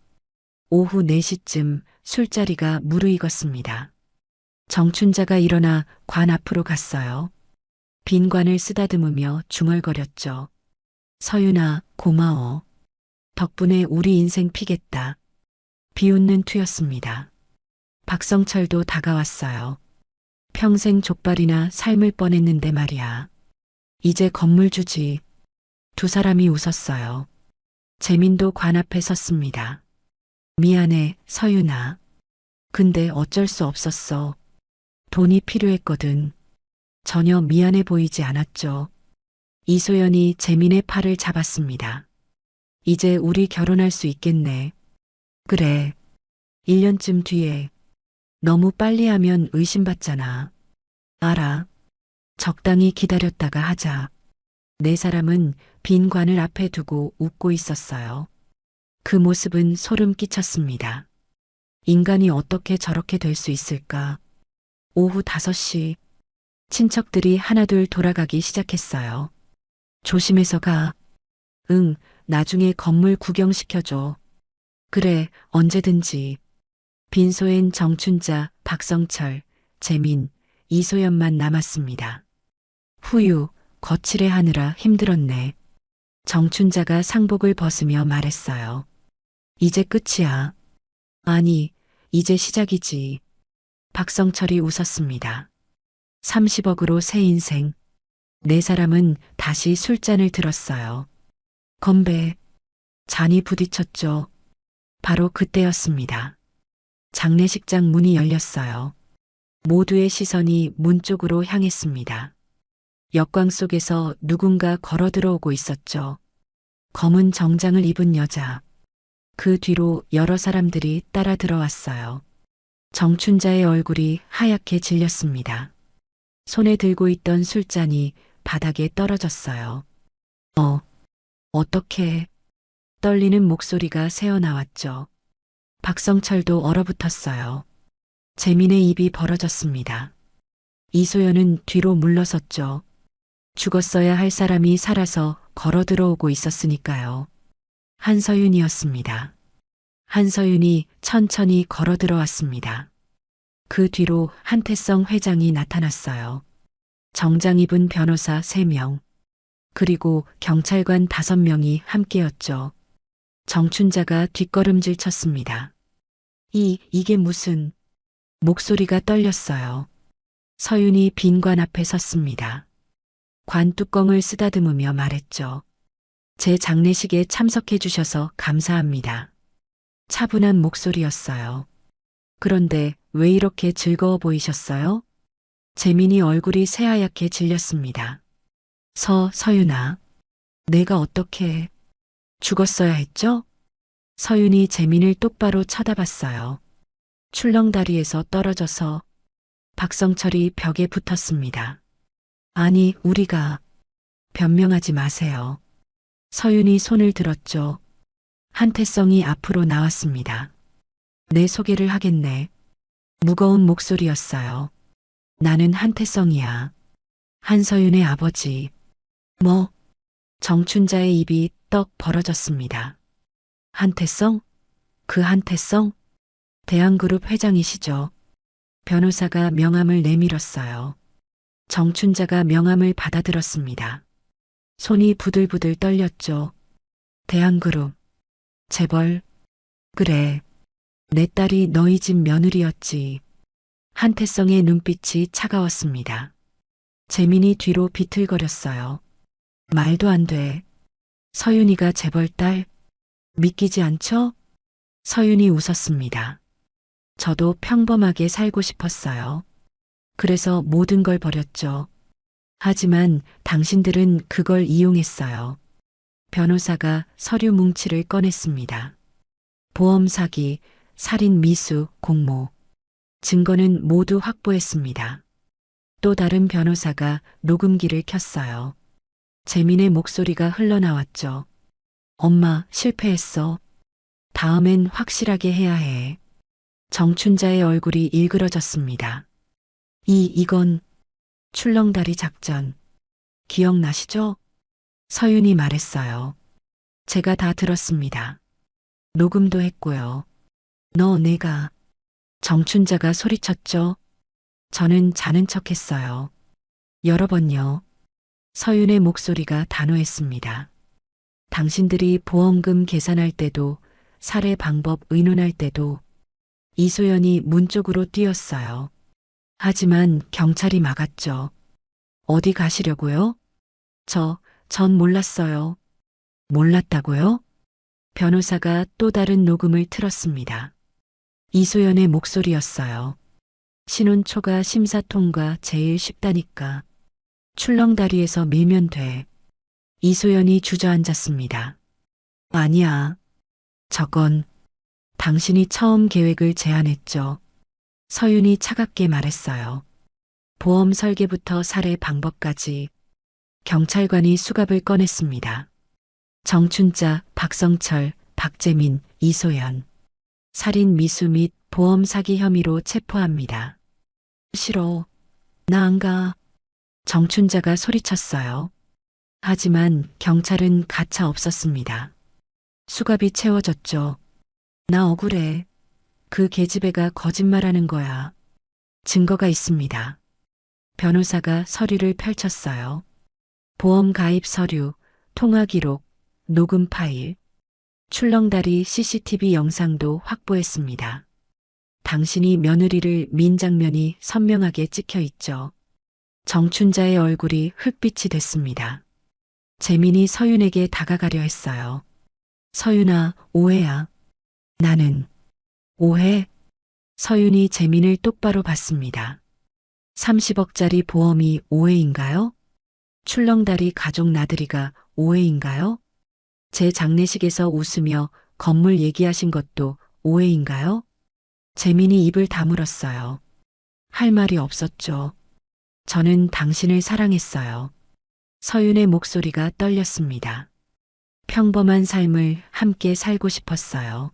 오후 4시쯤 술자리가 무르익었습니다. 정춘자가 일어나 관 앞으로 갔어요. 빈 관을 쓰다듬으며 중얼거렸죠. 서윤아, 고마워. 덕분에 우리 인생 피겠다. 비웃는 투였습니다. 박성철도 다가왔어요. 평생 족발이나 삶을 뻔했는데 말이야. 이제 건물 주지. 두 사람이 웃었어요. 재민도 관 앞에 섰습니다. 미안해, 서윤아. 근데 어쩔 수 없었어. 돈이 필요했거든. 전혀 미안해 보이지 않았죠. 이소연이 재민의 팔을 잡았습니다. 이제 우리 결혼할 수 있겠네. 그래. 1년쯤 뒤에. 너무 빨리 하면 의심받잖아. 알아. 적당히 기다렸다가 하자. 네 사람은 빈 관을 앞에 두고 웃고 있었어요. 그 모습은 소름 끼쳤습니다. 인간이 어떻게 저렇게 될 수 있을까? 오후 5시. 친척들이 하나둘 돌아가기 시작했어요. 조심해서 가. 응, 나중에 건물 구경시켜줘. 그래, 언제든지. 빈소엔 정춘자, 박성철, 재민, 이소연만 남았습니다. 후유, 거칠해하느라 힘들었네. 정춘자가 상복을 벗으며 말했어요. 이제 끝이야. 아니, 이제 시작이지. 박성철이 웃었습니다. 30억으로 새 인생. 네 사람은 다시 술잔을 들었어요. 건배. 잔이 부딪혔죠. 바로 그때였습니다. 장례식장 문이 열렸어요. 모두의 시선이 문 쪽으로 향했습니다. 역광 속에서 누군가 걸어 들어오고 있었죠. 검은 정장을 입은 여자. 그 뒤로 여러 사람들이 따라 들어왔어요. 정춘자의 얼굴이 하얗게 질렸습니다. 손에 들고 있던 술잔이 바닥에 떨어졌어요. 어떻게? 떨리는 목소리가 새어나왔죠. 박성철도 얼어붙었어요. 재민의 입이 벌어졌습니다. 이소연은 뒤로 물러섰죠. 죽었어야 할 사람이 살아서 걸어 들어오고 있었으니까요. 한서윤이었습니다. 한서윤이 천천히 걸어 들어왔습니다. 그 뒤로 한태성 회장이 나타났어요. 정장 입은 변호사 3명, 그리고 경찰관 5명이 함께였죠. 정춘자가 뒷걸음질 쳤습니다. 이게 무슨... 목소리가 떨렸어요. 서윤이 빈 관 앞에 섰습니다. 관 뚜껑을 쓰다듬으며 말했죠. 제 장례식에 참석해 주셔서 감사합니다. 차분한 목소리였어요. 그런데 왜 이렇게 즐거워 보이셨어요? 재민이 얼굴이 새하얗게 질렸습니다. 서윤아, 내가 어떻게... 죽었어야 했죠? 서윤이 재민을 똑바로 쳐다봤어요. 출렁다리에서 떨어져서. 박성철이 벽에 붙었습니다. 아니, 우리가... 변명하지 마세요. 서윤이 손을 들었죠. 한태성이 앞으로 나왔습니다. 내 소개를 하겠네. 무거운 목소리였어요. 나는 한태성이야. 한서윤의 아버지. 뭐? 정춘자의 입이 떡 벌어졌습니다. 한태성? 그 한태성? 대한그룹 회장이시죠. 변호사가 명함을 내밀었어요. 정춘자가 명함을 받아들었습니다. 손이 부들부들 떨렸죠. 대한그룹. 재벌. 그래. 내 딸이 너희 집 며느리였지. 한태성의 눈빛이 차가웠습니다. 재민이 뒤로 비틀거렸어요. 말도 안 돼. 서윤이가 재벌 딸? 믿기지 않죠? 서윤이 웃었습니다. 저도 평범하게 살고 싶었어요. 그래서 모든 걸 버렸죠. 하지만 당신들은 그걸 이용했어요. 변호사가 서류 뭉치를 꺼냈습니다. 보험 사기, 살인 미수, 공모. 증거는 모두 확보했습니다. 또 다른 변호사가 녹음기를 켰어요. 재민의 목소리가 흘러나왔죠. 엄마, 실패했어. 다음엔 확실하게 해야 해. 정춘자의 얼굴이 일그러졌습니다. 이건 출렁다리 작전. 기억나시죠? 서윤이 말했어요. 제가 다 들었습니다. 녹음도 했고요. 내가... 정춘자가 소리쳤죠. 저는 자는 척했어요. 여러 번요. 서윤의 목소리가 단호했습니다. 당신들이 보험금 계산할 때도, 살해 방법 의논할 때도. 이소연이 문 쪽으로 뛰었어요. 하지만 경찰이 막았죠. 어디 가시려고요? 전 몰랐어요. 몰랐다고요? 변호사가 또 다른 녹음을 틀었습니다. 이소연의 목소리였어요. 신혼초가 심사 통과 제일 쉽다니까. 출렁다리에서 밀면 돼. 이소연이 주저앉았습니다. 아니야. 저건 당신이 처음 계획을 제안했죠. 서윤이 차갑게 말했어요. 보험 설계부터 살해 방법까지. 경찰관이 수갑을 꺼냈습니다. 정춘자, 박성철, 박재민, 이소연. 살인 미수 및 보험 사기 혐의로 체포합니다. 싫어. 나 안 가. 정춘자가 소리쳤어요. 하지만 경찰은 가차 없었습니다. 수갑이 채워졌죠. 나 억울해. 그 계집애가 거짓말하는 거야. 증거가 있습니다. 변호사가 서류를 펼쳤어요. 보험 가입 서류, 통화 기록, 녹음 파일, 출렁다리 CCTV 영상도 확보했습니다. 당신이 며느리를 민 장면이 선명하게 찍혀 있죠. 정춘자의 얼굴이 흑빛이 됐습니다. 재민이 서윤에게 다가가려 했어요. 서윤아, 오해야. 나는 오해? 서윤이 재민을 똑바로 봤습니다. 30억짜리 보험이 오해인가요? 출렁다리 가족 나들이가 오해인가요? 제 장례식에서 웃으며 건물 얘기하신 것도 오해인가요? 재민이 입을 다물었어요. 할 말이 없었죠. 저는 당신을 사랑했어요. 서윤의 목소리가 떨렸습니다. 평범한 삶을 함께 살고 싶었어요.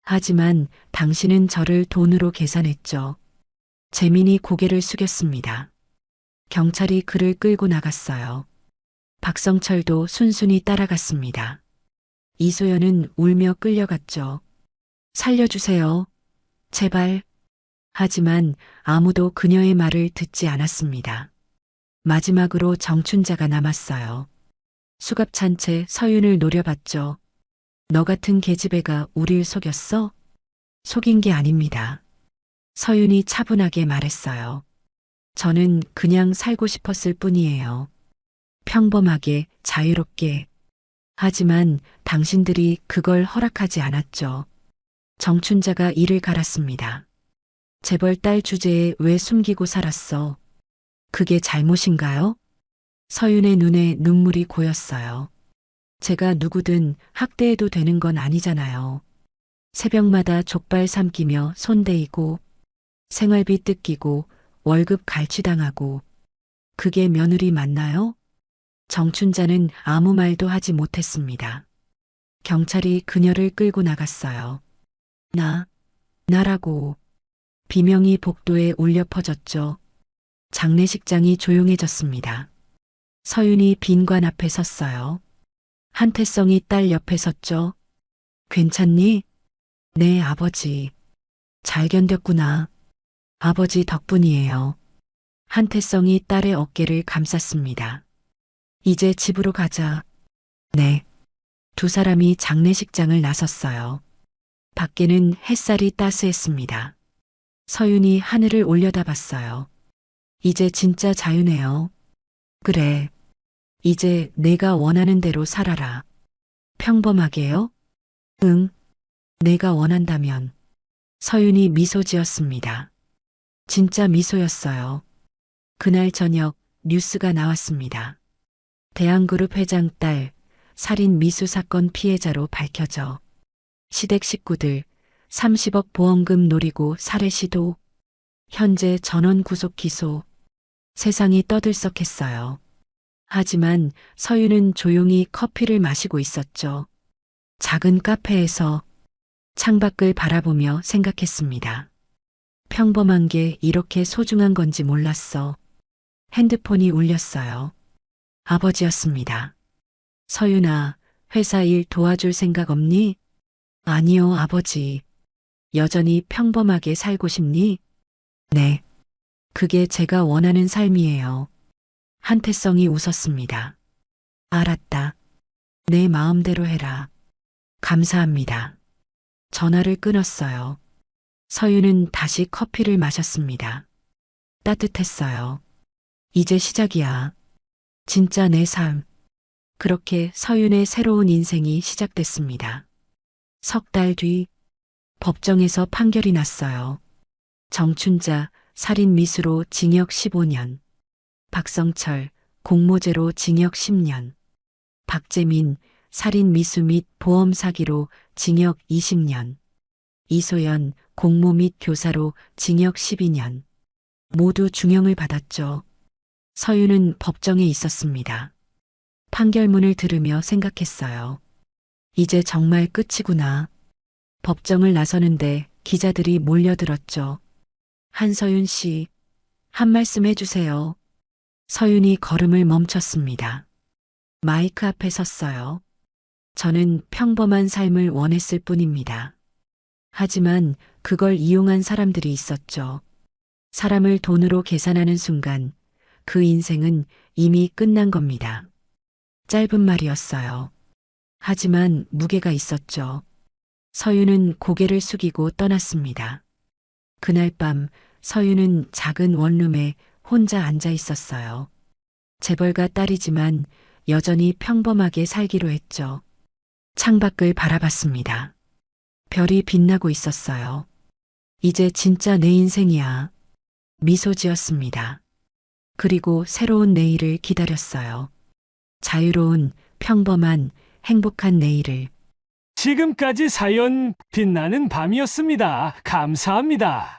하지만 당신은 저를 돈으로 계산했죠. 재민이 고개를 숙였습니다. 경찰이 그를 끌고 나갔어요. 박성철도 순순히 따라갔습니다. 이소연은 울며 끌려갔죠. 살려주세요. 제발. 하지만 아무도 그녀의 말을 듣지 않았습니다. 마지막으로 정춘자가 남았어요. 수갑찬 채 서윤을 노려봤죠. 너 같은 계집애가 우릴 속였어? 속인 게 아닙니다. 서윤이 차분하게 말했어요. 저는 그냥 살고 싶었을 뿐이에요. 평범하게, 자유롭게. 하지만 당신들이 그걸 허락하지 않았죠. 정춘자가 이를 갈았습니다. 재벌 딸 주제에 왜 숨기고 살았어? 그게 잘못인가요? 서윤의 눈에 눈물이 고였어요. 제가 누구든 학대해도 되는 건 아니잖아요. 새벽마다 족발 삼키며 손대이고, 생활비 뜯기고, 월급 갈취당하고. 그게 며느리 맞나요? 정춘자는 아무 말도 하지 못했습니다. 경찰이 그녀를 끌고 나갔어요. 나라고. 비명이 복도에 울려 퍼졌죠. 장례식장이 조용해졌습니다. 서윤이 빈관 앞에 섰어요. 한태성이 딸 옆에 섰죠. 괜찮니? 네, 아버지. 잘 견뎠구나. 아버지 덕분이에요. 한태성이 딸의 어깨를 감쌌습니다. 이제 집으로 가자. 네. 두 사람이 장례식장을 나섰어요. 밖에는 햇살이 따스했습니다. 서윤이 하늘을 올려다봤어요. 이제 진짜 자유네요. 그래. 이제 내가 원하는 대로 살아라. 평범하게요? 응. 내가 원한다면. 서윤이 미소 지었습니다. 진짜 미소였어요. 그날 저녁 뉴스가 나왔습니다. 대한그룹 회장 딸 살인 미수 사건 피해자로 밝혀져. 시댁 식구들 30억 보험금 노리고 살해 시도. 현재 전원 구속 기소. 세상이 떠들썩했어요. 하지만 서윤은 조용히 커피를 마시고 있었죠. 작은 카페에서 창밖을 바라보며 생각했습니다. 평범한 게 이렇게 소중한 건지 몰랐어. 핸드폰이 울렸어요. 아버지였습니다. 서윤아, 회사 일 도와줄 생각 없니? 아니요, 아버지. 여전히 평범하게 살고 싶니? 네. 그게 제가 원하는 삶이에요. 한태성이 웃었습니다. 알았다. 내 마음대로 해라. 감사합니다. 전화를 끊었어요. 서윤은 다시 커피를 마셨습니다. 따뜻했어요. 이제 시작이야. 진짜 내 삶. 그렇게 서윤의 새로운 인생이 시작됐습니다. 석 달 뒤 법정에서 판결이 났어요. 정춘자 살인 미수로 징역 15년, 박성철 공모죄로 징역 10년, 박재민 살인 미수 및 보험 사기로 징역 20년, 이소연 공모 및 교사로 징역 12년. 모두 중형을 받았죠. 서윤은 법정에 있었습니다. 판결문을 들으며 생각했어요. 이제 정말 끝이구나. 법정을 나서는데 기자들이 몰려들었죠. 한서윤 씨, 한 말씀 해주세요. 서윤이 걸음을 멈췄습니다. 마이크 앞에 섰어요. 저는 평범한 삶을 원했을 뿐입니다. 하지만 그걸 이용한 사람들이 있었죠. 사람을 돈으로 계산하는 순간 그 인생은 이미 끝난 겁니다. 짧은 말이었어요. 하지만 무게가 있었죠. 서유는 고개를 숙이고 떠났습니다. 그날 밤 서유는 작은 원룸에 혼자 앉아 있었어요. 재벌가 딸이지만 여전히 평범하게 살기로 했죠. 창밖을 바라봤습니다. 별이 빛나고 있었어요. 이제 진짜 내 인생이야. 미소 지었습니다. 그리고 새로운 내일을 기다렸어요. 자유로운, 평범한, 행복한 내일을. 지금까지 사연 빛나는 밤이었습니다. 감사합니다.